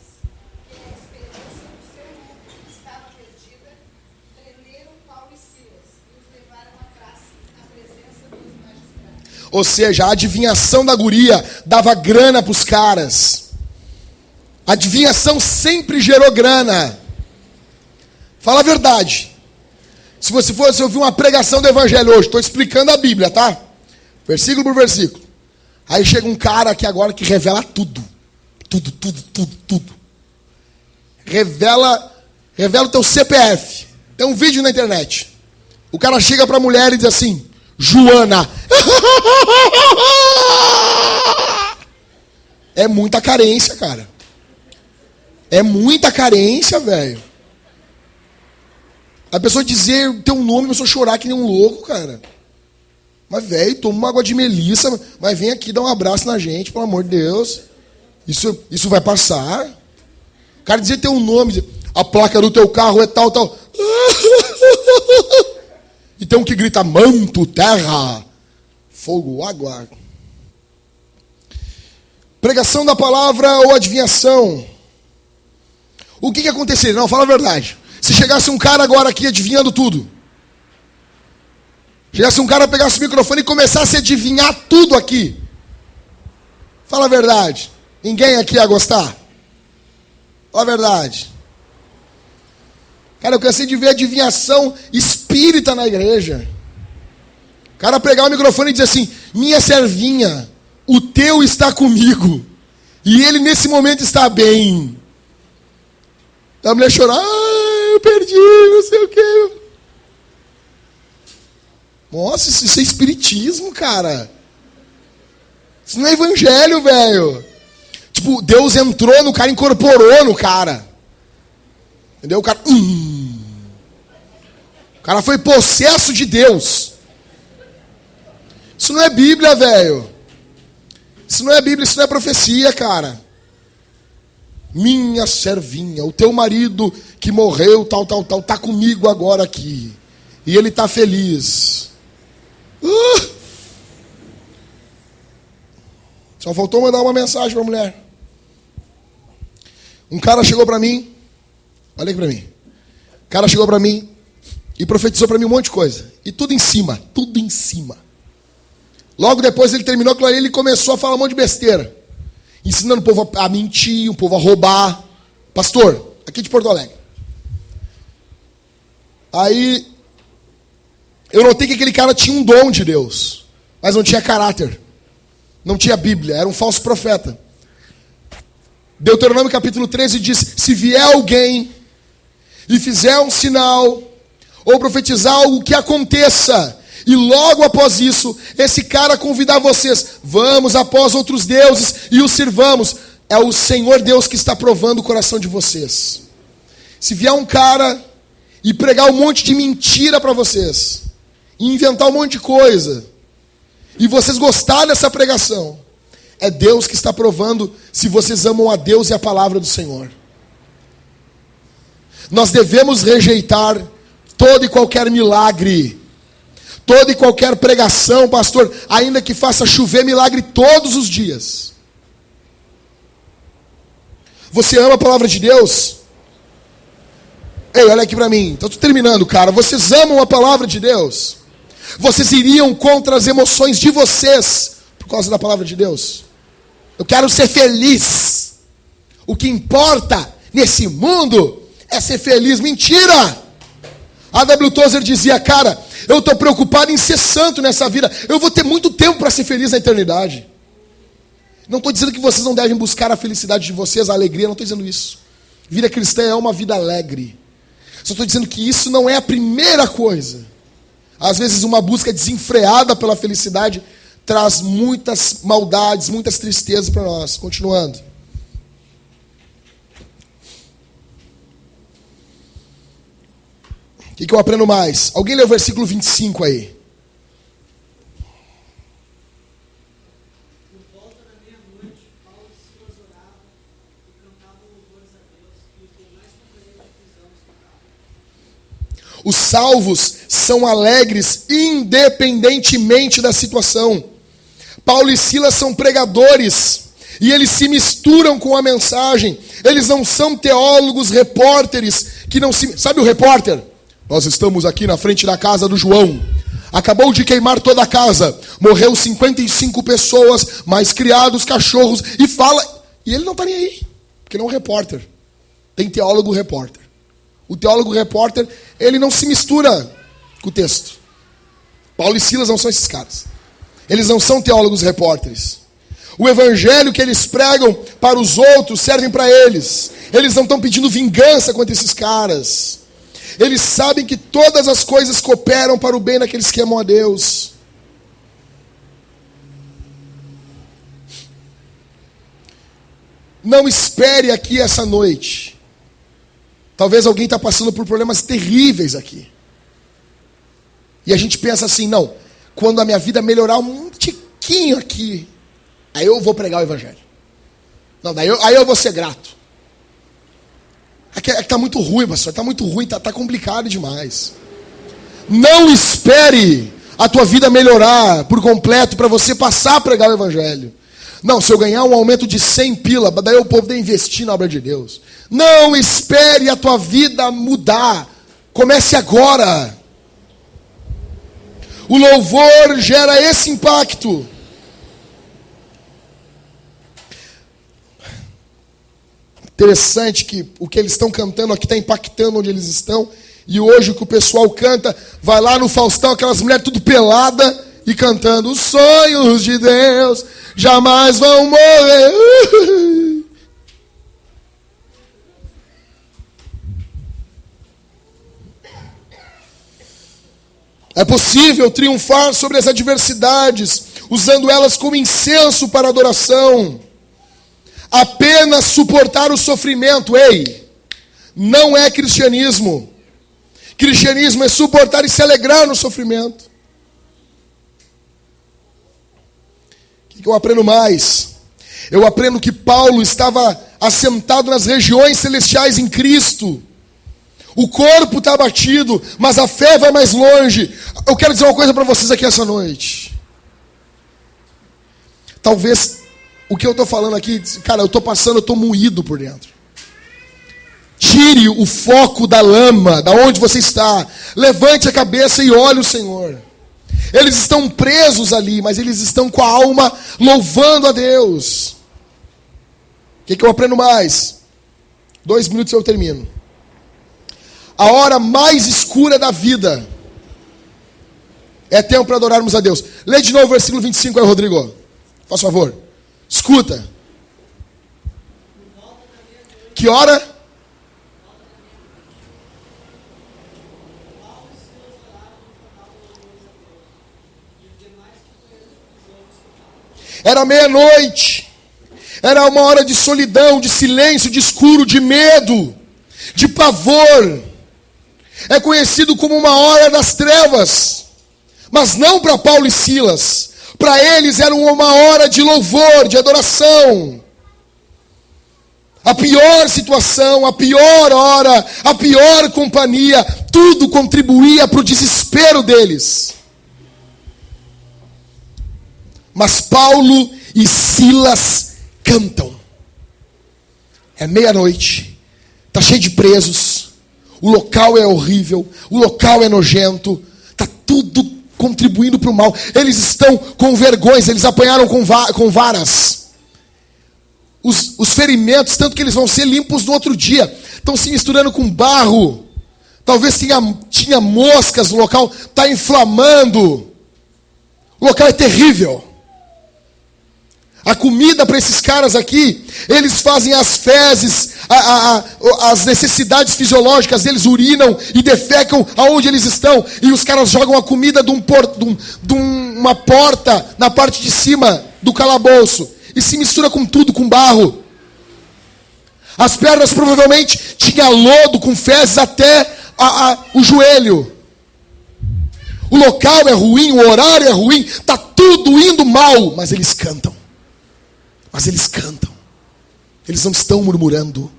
que a esperança do seu lucro estava perdida, prenderam Paulo e Silas e os levaram à presença dos magistrados. Ou seja, a adivinhação da guria dava grana para os caras. A adivinhação sempre gerou grana. Fala a verdade. Se você fosse ouvir uma pregação do evangelho hoje, estou explicando a Bíblia, tá? Versículo por versículo. Aí chega um cara aqui agora que revela tudo. Tudo. Revela o teu CPF. Tem um vídeo na internet. O cara chega para a mulher e diz assim: Joana. É muita carência, cara. É muita carência, velho. A pessoa dizer o teu nome, a pessoa chorar que nem um louco, cara. Mas, velho, toma uma água de melissa, mas vem aqui dar um abraço na gente, pelo amor de Deus. Isso vai passar. O cara dizer teu nome, a placa do teu carro é tal. E tem um que grita manto, terra, fogo, água. Pregação da palavra ou adivinhação? O que aconteceria? Não, fala a verdade. Se chegasse um cara agora aqui adivinhando tudo. Chegasse um cara, pegasse o microfone e começasse a adivinhar tudo aqui. Fala a verdade. Ninguém aqui ia gostar? Fala a verdade. Cara, eu cansei de ver adivinhação espírita na igreja. O cara pegar o microfone e dizer assim: minha servinha, o teu está comigo. E ele nesse momento está bem. A mulher chorar: eu perdi, não sei o quê. Nossa, isso é espiritismo, cara. Isso não é evangelho, velho. Tipo, Deus entrou no cara, incorporou no cara. Entendeu? O cara... O cara foi possesso de Deus. Isso não é Bíblia, velho. Isso não é Bíblia, isso não é profecia, cara. Minha servinha, o teu marido que morreu, tal, tá comigo agora aqui. E ele tá feliz. Só faltou mandar uma mensagem para a mulher. Um cara chegou para mim, olha aqui para mim. O cara chegou para mim e profetizou para mim um monte de coisa. E tudo em cima. Logo depois ele terminou aquilo ali, ele começou a falar um monte de besteira. Ensinando o povo a mentir, o povo a roubar. Pastor, aqui de Porto Alegre. Aí eu notei que aquele cara tinha um dom de Deus, mas não tinha caráter. Não tinha Bíblia, era um falso profeta. Deuteronômio capítulo 13 diz: se vier alguém e fizer um sinal, ou profetizar algo que aconteça, e logo após isso, esse cara convidar vocês: vamos após outros deuses e os sirvamos. É o Senhor Deus que está provando o coração de vocês. Se vier um cara e pregar um monte de mentira para vocês, e inventar um monte de coisa, e vocês gostarem dessa pregação, é Deus que está provando se vocês amam a Deus e a palavra do Senhor. Nós devemos rejeitar todo e qualquer milagre, toda e qualquer pregação, pastor, ainda que faça chover milagre todos os dias. Você ama a palavra de Deus? Ei, olha aqui para mim, estou terminando, cara. Vocês amam a palavra de Deus? Vocês iriam contra as emoções de vocês por causa da palavra de Deus? Eu quero ser feliz. O que importa nesse mundo é ser feliz. Mentira! A.W. Tozer dizia: cara, eu estou preocupado em ser santo nessa vida. Eu vou ter muito tempo para ser feliz na eternidade. Não estou dizendo que vocês não devem buscar a felicidade de vocês, a alegria. Não estou dizendo isso. Vida cristã é uma vida alegre. Só estou dizendo que isso não é a primeira coisa. Às vezes uma busca desenfreada pela felicidade traz muitas maldades, muitas tristezas para nós. Continuando. O que eu aprendo mais? Alguém lê o versículo 25 aí. Por volta da meia-noite, Paulo e Silas oravam e cantavam louvores a Deus, e os demais companheiros de prisão escutavam. Os salvos são alegres independentemente da situação. Paulo e Silas são pregadores e eles se misturam com a mensagem. Eles não são teólogos, repórteres que não se... Sabe o repórter? Nós estamos aqui na frente da casa do João. Acabou de queimar toda a casa. Morreu 55 pessoas, mais criados, cachorros. E fala... E ele não está nem aí. Porque ele é um repórter. Tem teólogo repórter. O teólogo repórter, ele não se mistura com o texto. Paulo e Silas não são esses caras. Eles não são teólogos repórteres. O evangelho que eles pregam para os outros servem para eles. Eles não estão pedindo vingança contra esses caras. Eles sabem que todas as coisas cooperam para o bem daqueles que amam a Deus. Não espere aqui essa noite. Talvez alguém está passando por problemas terríveis aqui. E a gente pensa assim, não, quando a minha vida melhorar um tiquinho aqui, aí eu vou pregar o evangelho. Não, aí eu vou ser grato. É que está muito ruim, pastor, está muito ruim, está complicado demais. Não espere a tua vida melhorar por completo para você passar a pregar o evangelho. Não, se eu ganhar um aumento de 100 pila, daí eu poder investir na obra de Deus. Não espere a tua vida mudar. Comece agora. O louvor gera esse impacto. Interessante que o que eles estão cantando aqui está impactando onde eles estão. E hoje o que o pessoal canta, vai lá no Faustão, aquelas mulheres tudo pelada e cantando: os sonhos de Deus jamais vão morrer. É possível triunfar sobre as adversidades, usando elas como incenso para adoração. Apenas suportar o sofrimento, ei, não é cristianismo. Cristianismo é suportar e se alegrar no sofrimento. O que eu aprendo mais? Eu aprendo que Paulo estava assentado nas regiões celestiais em Cristo. O corpo está abatido, mas a fé vai mais longe. Eu quero dizer uma coisa para vocês aqui essa noite. Talvez o que eu estou falando aqui, cara, eu estou moído por dentro. Tire o foco da lama, da onde você está. Levante a cabeça e olhe o Senhor. Eles estão presos ali, mas eles estão com a alma louvando a Deus. O que eu aprendo mais? 2 minutos e eu termino. A hora mais escura da vida é tempo para adorarmos a Deus. Lê de novo o versículo 25 aí, Rodrigo. Faz favor. Escuta. Que hora? Era meia-noite. Era uma hora de solidão, de silêncio, de escuro, de medo, de pavor. É conhecido como uma hora das trevas. Mas não para Paulo e Silas. Para eles era uma hora de louvor, de adoração. A pior situação, a pior hora, a pior companhia, tudo contribuía para o desespero deles. Mas Paulo e Silas cantam. É meia-noite, está cheio de presos, o local é horrível, o local é nojento, está tudo contribuindo para o mal. Eles estão com vergonhas, eles apanharam com varas. Os ferimentos, tanto que eles vão ser limpos no outro dia, estão se misturando com barro. Talvez tinha moscas no local, está inflamando. O local é terrível. A comida para esses caras aqui, eles fazem as fezes, as necessidades fisiológicas deles, urinam e defecam aonde eles estão. E os caras jogam a comida de uma porta na parte de cima do calabouço. E se mistura com tudo, com barro. As pernas provavelmente tinham lodo com fezes até o joelho. O local é ruim, o horário é ruim, está tudo indo mal, mas eles cantam. Mas eles cantam. Eles não estão murmurando.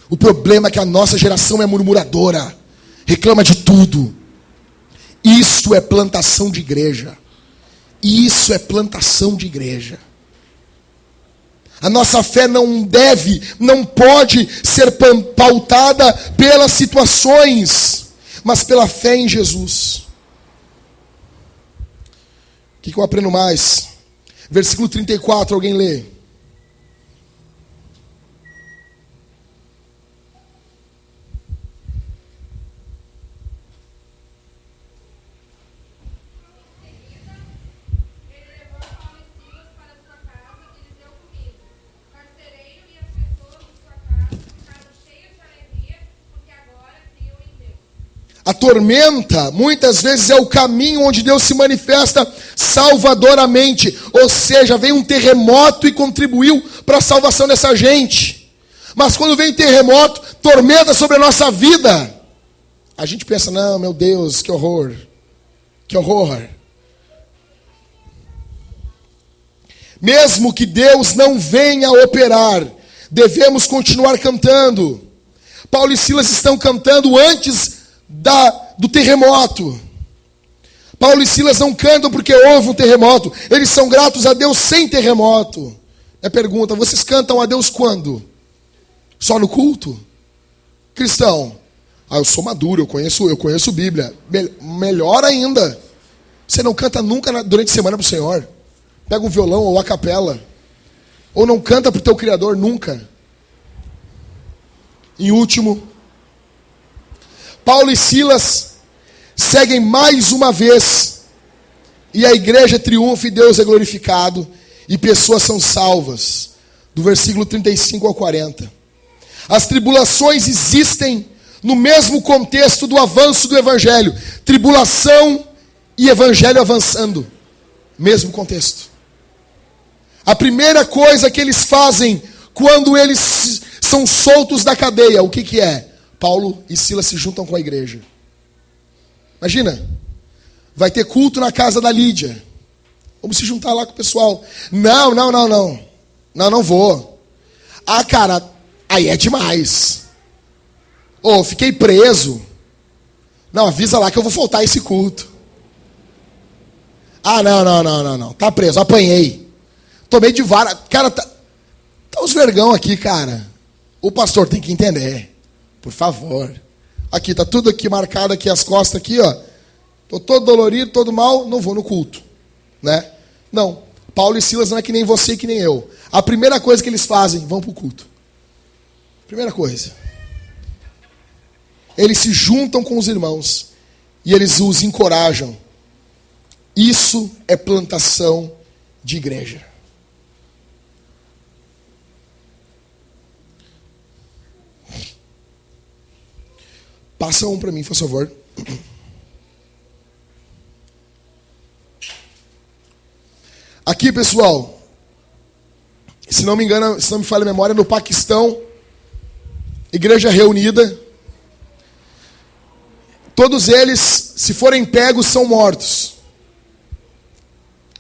O problema é que a nossa geração é murmuradora, reclama de tudo. Isto é plantação de igreja. Isso é plantação de igreja. A nossa fé não pode ser pautada pelas situações, mas pela fé em Jesus. O que eu aprendo mais? Versículo 34, alguém lê. A tormenta, muitas vezes, é o caminho onde Deus se manifesta salvadoramente. Ou seja, veio um terremoto e contribuiu para a salvação dessa gente. Mas quando vem terremoto, tormenta sobre a nossa vida, a gente pensa, não, meu Deus, que horror. Que horror. Mesmo que Deus não venha operar, devemos continuar cantando. Paulo e Silas estão cantando antes do terremoto. Paulo e Silas não cantam porque houve um terremoto. Eles são gratos a Deus sem terremoto. É pergunta, vocês cantam a Deus quando? Só no culto? Cristão, eu sou maduro, eu conheço Bíblia. Melhor ainda, você não canta nunca durante a semana para o Senhor. Pega um violão ou a capela. Ou não canta para o teu Criador nunca. Em último, Paulo e Silas seguem mais uma vez, e a igreja triunfa e Deus é glorificado, e pessoas são salvas. Do versículo 35 ao 40. As tribulações existem no mesmo contexto do avanço do evangelho. Tribulação e evangelho avançando. Mesmo contexto. A primeira coisa que eles fazem quando eles são soltos da cadeia, o que é? Paulo e Silas se juntam com a igreja. Imagina, vai ter culto na casa da Lídia. Vamos se juntar lá com o pessoal. Não vou. Ah, cara, aí é demais. Fiquei preso. Não, avisa lá que eu vou faltar esse culto. Ah, não. Tá preso, apanhei. Tomei de vara. Cara, tá os vergão aqui, cara. O pastor tem que entender. Por favor. Aqui, tá tudo aqui marcado aqui, as costas aqui, ó. Tô todo dolorido, todo mal, não vou no culto. Né? Não. Paulo e Silas não é que nem você, que nem eu. A primeira coisa que eles fazem, vão pro culto. Primeira coisa. Eles se juntam com os irmãos. E eles os encorajam. Isso é plantação de igreja. Passa um para mim, por favor. Aqui, pessoal, se não me engano, se não me falha a memória, no Paquistão, igreja reunida, todos eles, se forem pegos, são mortos.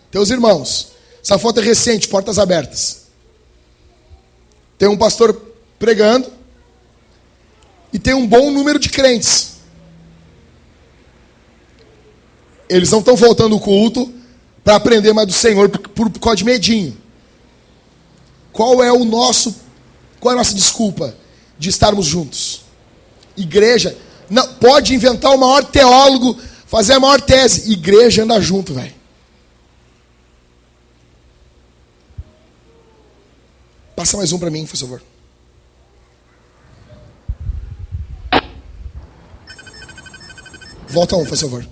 Teus irmãos, essa foto é recente, portas abertas. Tem um pastor pregando, e tem um bom número de crentes. Eles não estão voltando ao culto para aprender mais do Senhor por causa de medinho. Qual é a nossa desculpa de estarmos juntos? Igreja, não, pode inventar o maior teólogo, fazer a maior tese. Igreja anda junto, velho. Passa mais um para mim, por favor. Volta um, por favor.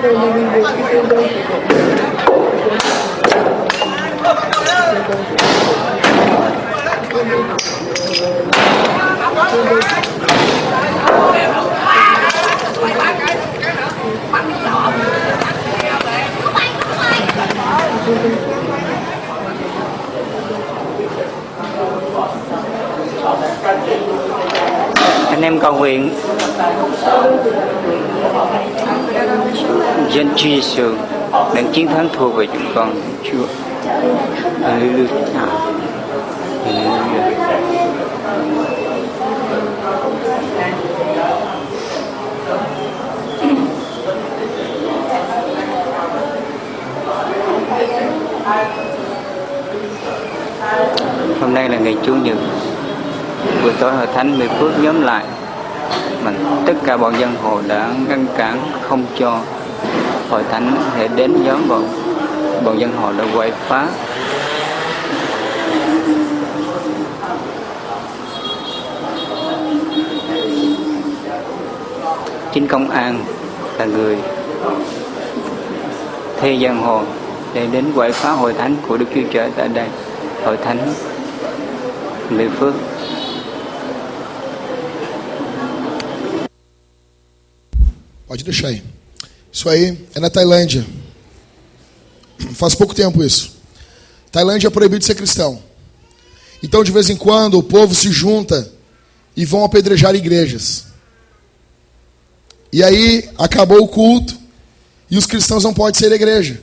Anh em cầu nguyện dân Chúa Giêsu đấng chiến thắng thua về chúng con Chúa. Hallelujah. Hôm nay là ngày Chủ nhật, buổi tối hội thánh Mỹ Phước nhóm lại mà tất cả bọn dân hồ đã ngăn cản không cho hội thánh thể đến nhóm bọn dân hồ đã quậy phá. Chính công an là người thuê dân hồ để đến quậy phá hội thánh của Đức Chúa Trời tại đây, hội thánh Mỹ Phước. Pode deixar aí. Isso aí é na Tailândia. Faz pouco tempo isso. Tailândia é proibido ser cristão. Então, de vez em quando, o povo se junta e vão apedrejar igrejas. E aí, acabou o culto e os cristãos não podem ser igreja.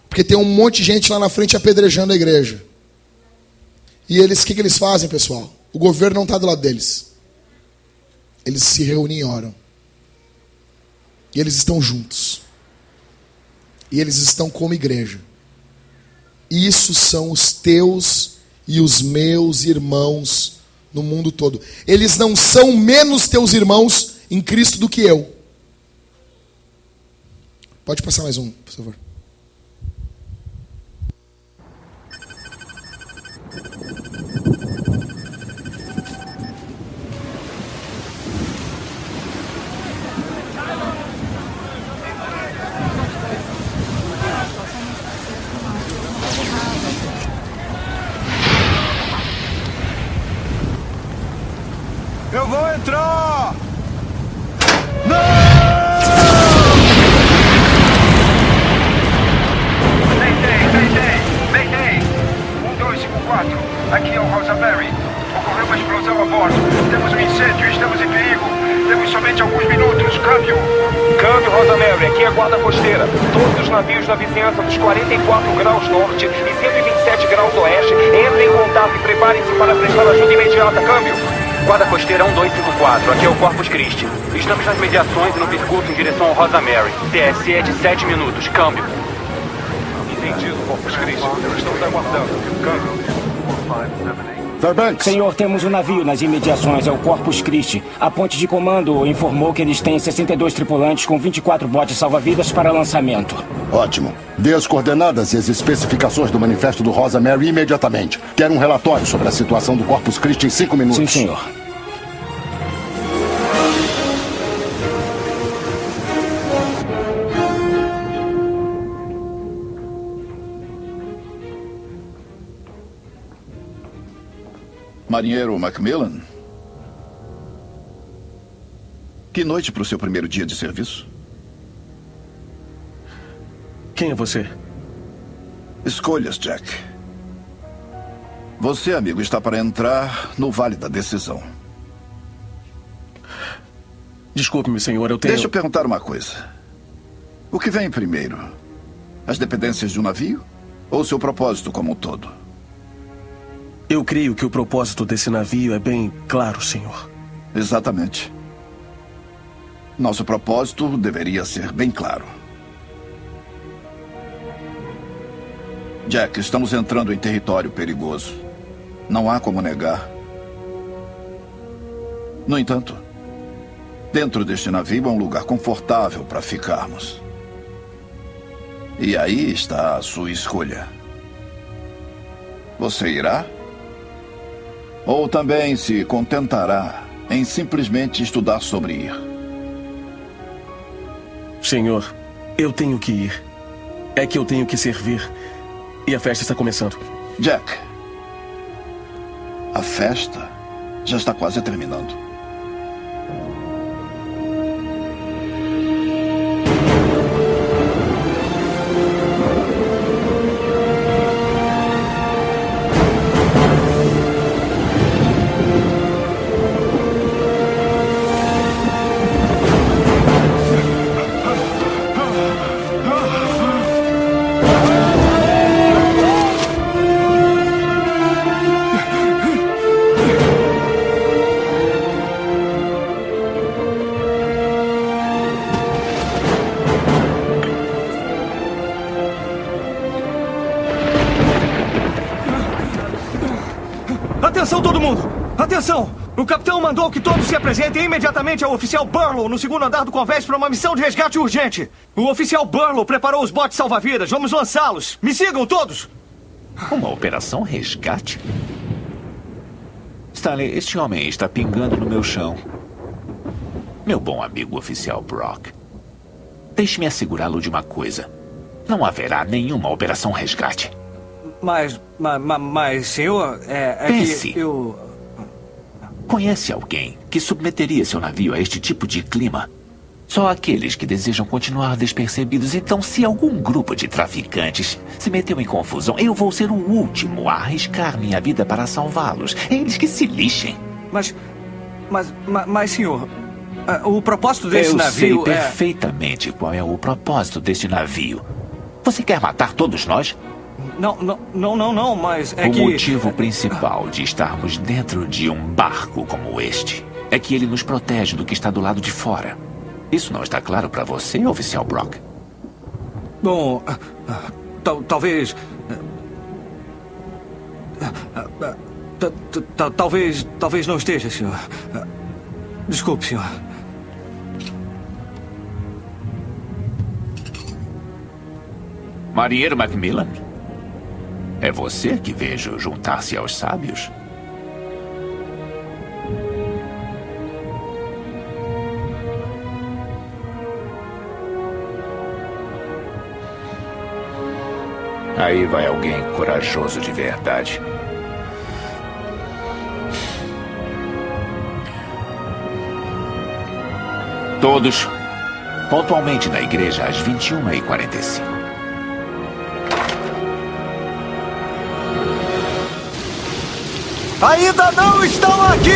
Porque tem um monte de gente lá na frente apedrejando a igreja. E eles, o que eles fazem, pessoal? O governo não está do lado deles. Eles se reúnem e oram. E eles estão juntos. E eles estão como igreja. Isso são os teus e os meus irmãos no mundo todo. Eles não são menos teus irmãos em Cristo do que eu. Pode passar mais um, por favor. Eu vou entrar! Mayday! 1254, aqui é o Rosemary. Ocorreu uma explosão a bordo. Temos um incêndio, estamos em perigo. Temos somente alguns minutos. Câmbio! Câmbio, Rosemary, aqui é a guarda costeira. Todos os navios na vizinhança dos 44 graus norte e 127 graus oeste entrem em contato e preparem-se para prestar ajuda imediata. Câmbio! Guarda costeira 1254, aqui é o Corpus Christi. Estamos nas mediações e no percurso em direção ao Rosemary. TSE é de 7 minutos. Câmbio. Entendido, Corpus Christi. Estamos aguardando. Câmbio. Fairbanks! Senhor, temos um navio nas imediações, é o Corpus Christi. A ponte de comando informou que eles têm 62 tripulantes com 24 botes salva-vidas para lançamento. Ótimo. Dê as coordenadas e as especificações do manifesto do Rosemary imediatamente. Quero um relatório sobre a situação do Corpus Christi em 5 minutos. Sim, senhor. Marinheiro Macmillan? Que noite para o seu primeiro dia de serviço? Quem é você? Escolhas, Jack. Você, amigo, está para entrar no Vale da Decisão. Desculpe-me, senhor, eu tenho... Deixa eu perguntar uma coisa. O que vem primeiro? As dependências de um navio? Ou seu propósito como um todo? Eu creio que o propósito desse navio é bem claro, senhor. Exatamente. Nosso propósito deveria ser bem claro. Jack, estamos entrando em território perigoso. Não há como negar. No entanto, dentro deste navio é um lugar confortável para ficarmos. E aí está a sua escolha. Você irá? Ou também se contentará em simplesmente estudar sobre ir? Senhor, Eu tenho que ir. É que eu tenho que servir. E a festa está começando. Jack, a festa já está quase terminando. Atenção, todo mundo! Atenção! O capitão mandou que todos se apresentem imediatamente ao oficial Burlow no segundo andar do convés para uma missão de resgate urgente. O oficial Burlow preparou os botes salva-vidas. Vamos lançá-los. Me sigam todos! Uma operação resgate? Stanley, este homem está pingando no meu chão. Meu bom amigo oficial Brock, deixe-me assegurá-lo de uma coisa. Não haverá nenhuma operação resgate. Mas, senhor, Pense. que eu... Conhece alguém que submeteria seu navio a este tipo de clima? Só aqueles que desejam continuar despercebidos. Então, se algum grupo de traficantes se meteu em confusão, eu vou ser o último a arriscar minha vida para salvá-los. Eles que se lixem. Mas, senhor, o propósito desse navio Eu sei perfeitamente qual é o propósito deste navio. Você quer matar todos nós? Não, mas é o que... O motivo principal de estarmos dentro de um barco como este é que ele nos protege do que está do lado de fora. Isso não está claro para você, oficial Brock? Bom, talvez... Talvez não esteja, senhor. Desculpe, senhor. Marinheiro Macmillan? É você que vejo juntar-se aos sábios? Aí vai alguém corajoso de verdade. Todos, pontualmente na igreja às 21h45. Ainda não estão aqui!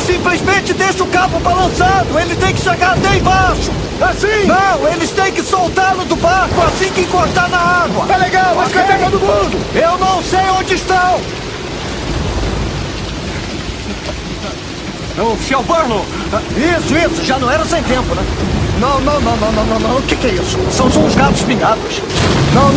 Simplesmente deixa o cabo balançado! Ele tem que chegar até embaixo! Assim? Não, eles têm que soltá-lo do barco assim que encostar na água! Tá legal, mas cadê todo mundo? Eu não sei onde estão! Oficial Burlow! Isso, já não era sem tempo, né? Não, o que é isso? São uns gatos pingados. Não,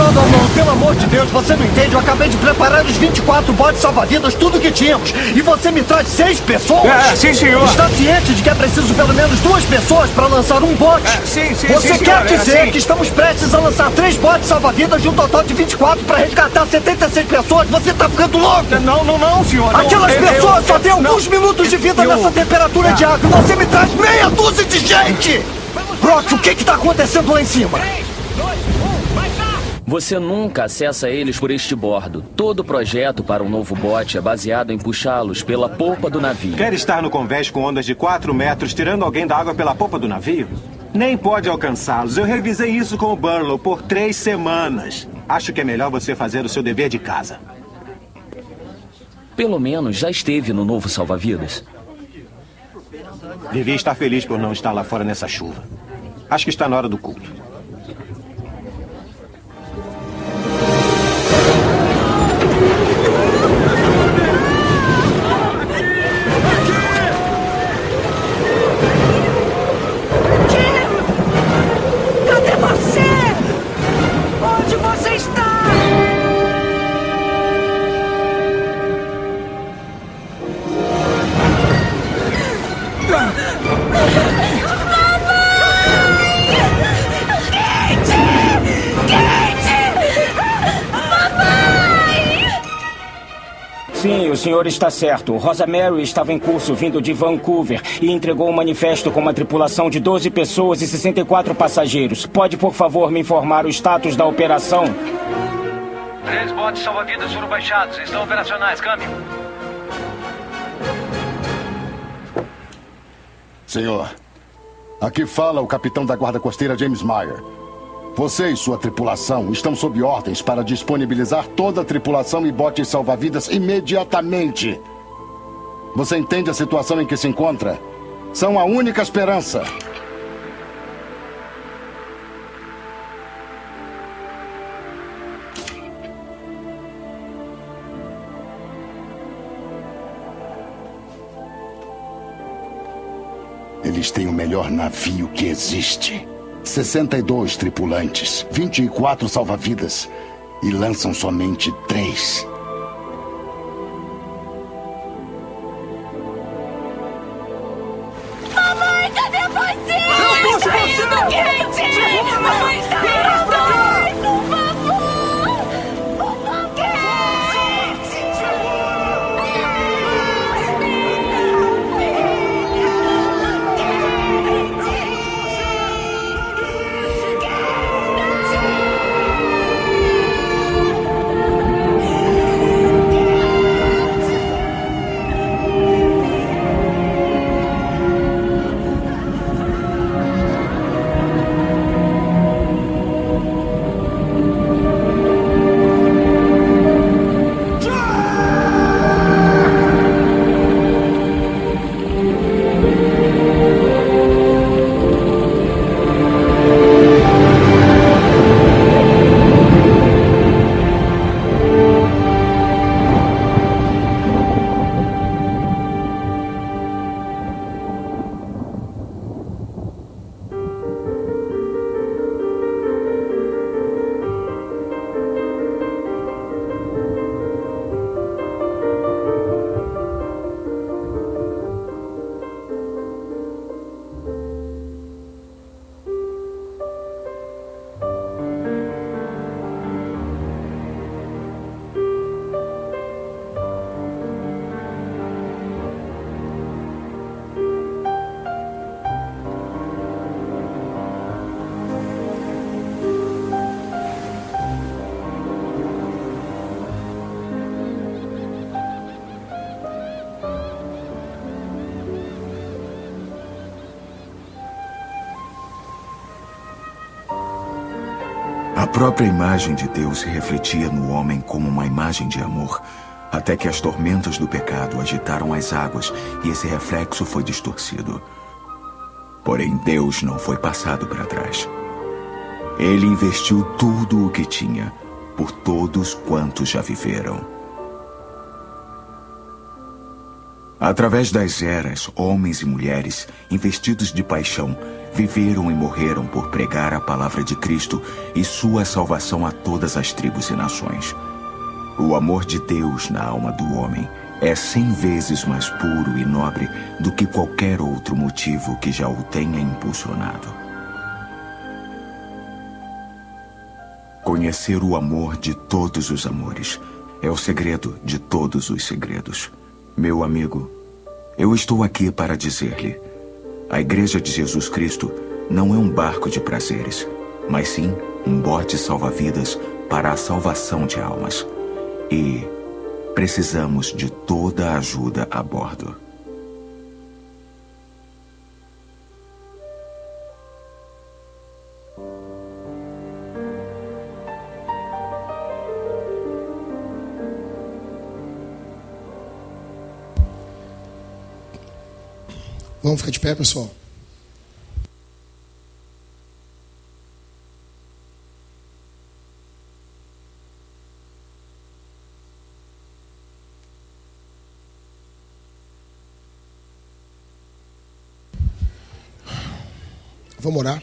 pelo amor de Deus, você não entende? Eu acabei de preparar os 24 botes salva-vidas, tudo que tínhamos. E você me traz 6 pessoas? Sim, senhor. Está ciente de que é preciso pelo menos 2 pessoas para lançar um bote? Sim, Você quer dizer que estamos prestes a lançar 3 botes salva-vidas de um total de 24 para resgatar 76 pessoas? Você está ficando louco? Não, senhor. Aquelas pessoas só têm alguns minutos de vida nessa temperatura de água. Você me traz meia dúzia de gente! Brock, o que está acontecendo lá em cima? 3, 2, 1, vai já! Você nunca acessa eles por este bordo. Todo o projeto para um novo bote é baseado em puxá-los pela polpa do navio. Quer estar no convés com ondas de 4 metros, tirando alguém da água pela polpa do navio? Nem pode alcançá-los. Eu revisei isso com o Burlow por 3 semanas. Acho que é melhor você fazer o seu dever de casa. Pelo menos já esteve no novo salva-vidas. Devia estar feliz por não estar lá fora nessa chuva. Acho que está na hora do culto. Cadê você? Onde você está? senhor está certo. Rosa Mary estava em curso vindo de Vancouver e entregou um manifesto com uma tripulação de 12 pessoas e 64 passageiros. Pode, por favor, me informar o status da operação? 3 botes salva-vidas foram baixados. Estão operacionais. Câmbio. Senhor, aqui fala o capitão da guarda costeira James Meyer. Você e sua tripulação estão sob ordens para disponibilizar toda a tripulação e botes salva-vidas imediatamente. Você entende a situação em que se encontra? São a única esperança. Eles têm o melhor navio que existe. 62 tripulantes, 24 salva-vidas e lançam somente 3. Mamãe, cadê você? Mamãe está indo quente! Mamãe está indo! Por favor! Por favor! A própria imagem de Deus se refletia no homem como uma imagem de amor, até que as tormentas do pecado agitaram as águas e esse reflexo foi distorcido. Porém, Deus não foi passado para trás. Ele investiu tudo o que tinha por todos quantos já viveram. Através das eras, homens e mulheres, investidos de paixão, viveram e morreram por pregar a palavra de Cristo e sua salvação a todas as tribos e nações. O amor de Deus na alma do homem é 100 vezes mais puro e nobre do que qualquer outro motivo que já o tenha impulsionado. Conhecer o amor de todos os amores é o segredo de todos os segredos. Meu amigo, eu estou aqui para dizer-lhe: a Igreja de Jesus Cristo não é um barco de prazeres, mas sim um bote salva-vidas para a salvação de almas. E precisamos de toda a ajuda a bordo. Vamos ficar de pé, pessoal? Vamos orar?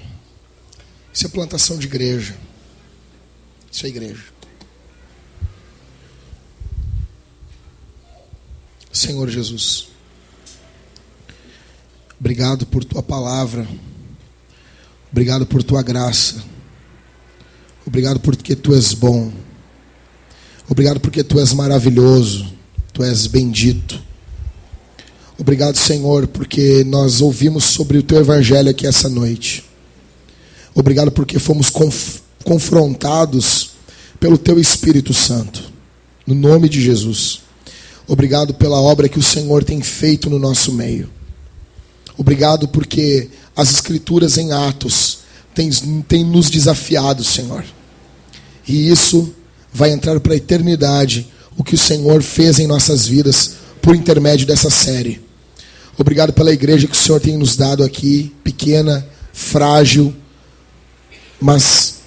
Isso é plantação de igreja. Isso é igreja. Senhor Jesus, obrigado por tua palavra. Obrigado por tua graça. Obrigado porque tu és bom. Obrigado porque tu és maravilhoso. Tu és bendito. Obrigado, Senhor, porque nós ouvimos sobre o Teu Evangelho aqui essa noite. Obrigado porque fomos confrontados pelo Teu Espírito Santo. No nome de Jesus. Obrigado pela obra que o Senhor tem feito no nosso meio. Obrigado porque as Escrituras em Atos têm nos desafiado, Senhor. E isso vai entrar para a eternidade, o que o Senhor fez em nossas vidas por intermédio dessa série. Obrigado pela igreja que o Senhor tem nos dado aqui, pequena, frágil, mas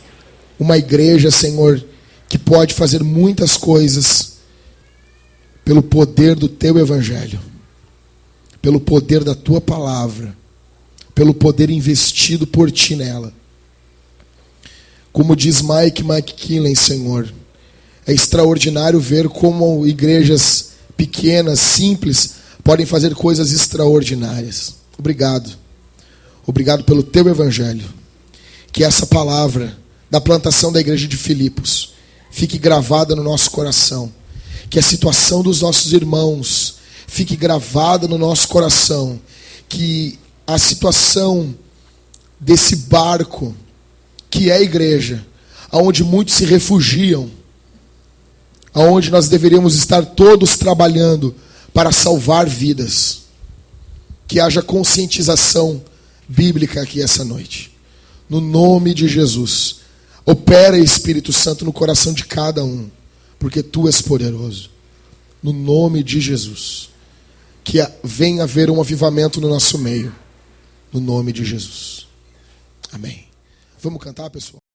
uma igreja, Senhor, que pode fazer muitas coisas pelo poder do Teu Evangelho, pelo poder da Tua Palavra, pelo poder investido por Ti nela. Como diz Mike McKinley, Senhor, é extraordinário ver como igrejas pequenas, simples, podem fazer coisas extraordinárias. Obrigado. Obrigado pelo Teu Evangelho. Que essa palavra da plantação da igreja de Filipos fique gravada no nosso coração. Que a situação dos nossos irmãos fique gravada no nosso coração. Que a situação desse barco, que é a igreja, aonde muitos se refugiam, aonde nós deveríamos estar todos trabalhando para salvar vidas. Que haja conscientização bíblica aqui essa noite. No nome de Jesus. Opera, Espírito Santo, no coração de cada um, porque Tu és poderoso. No nome de Jesus. Que venha haver um avivamento no nosso meio. No nome de Jesus. Amém. Vamos cantar, pessoal?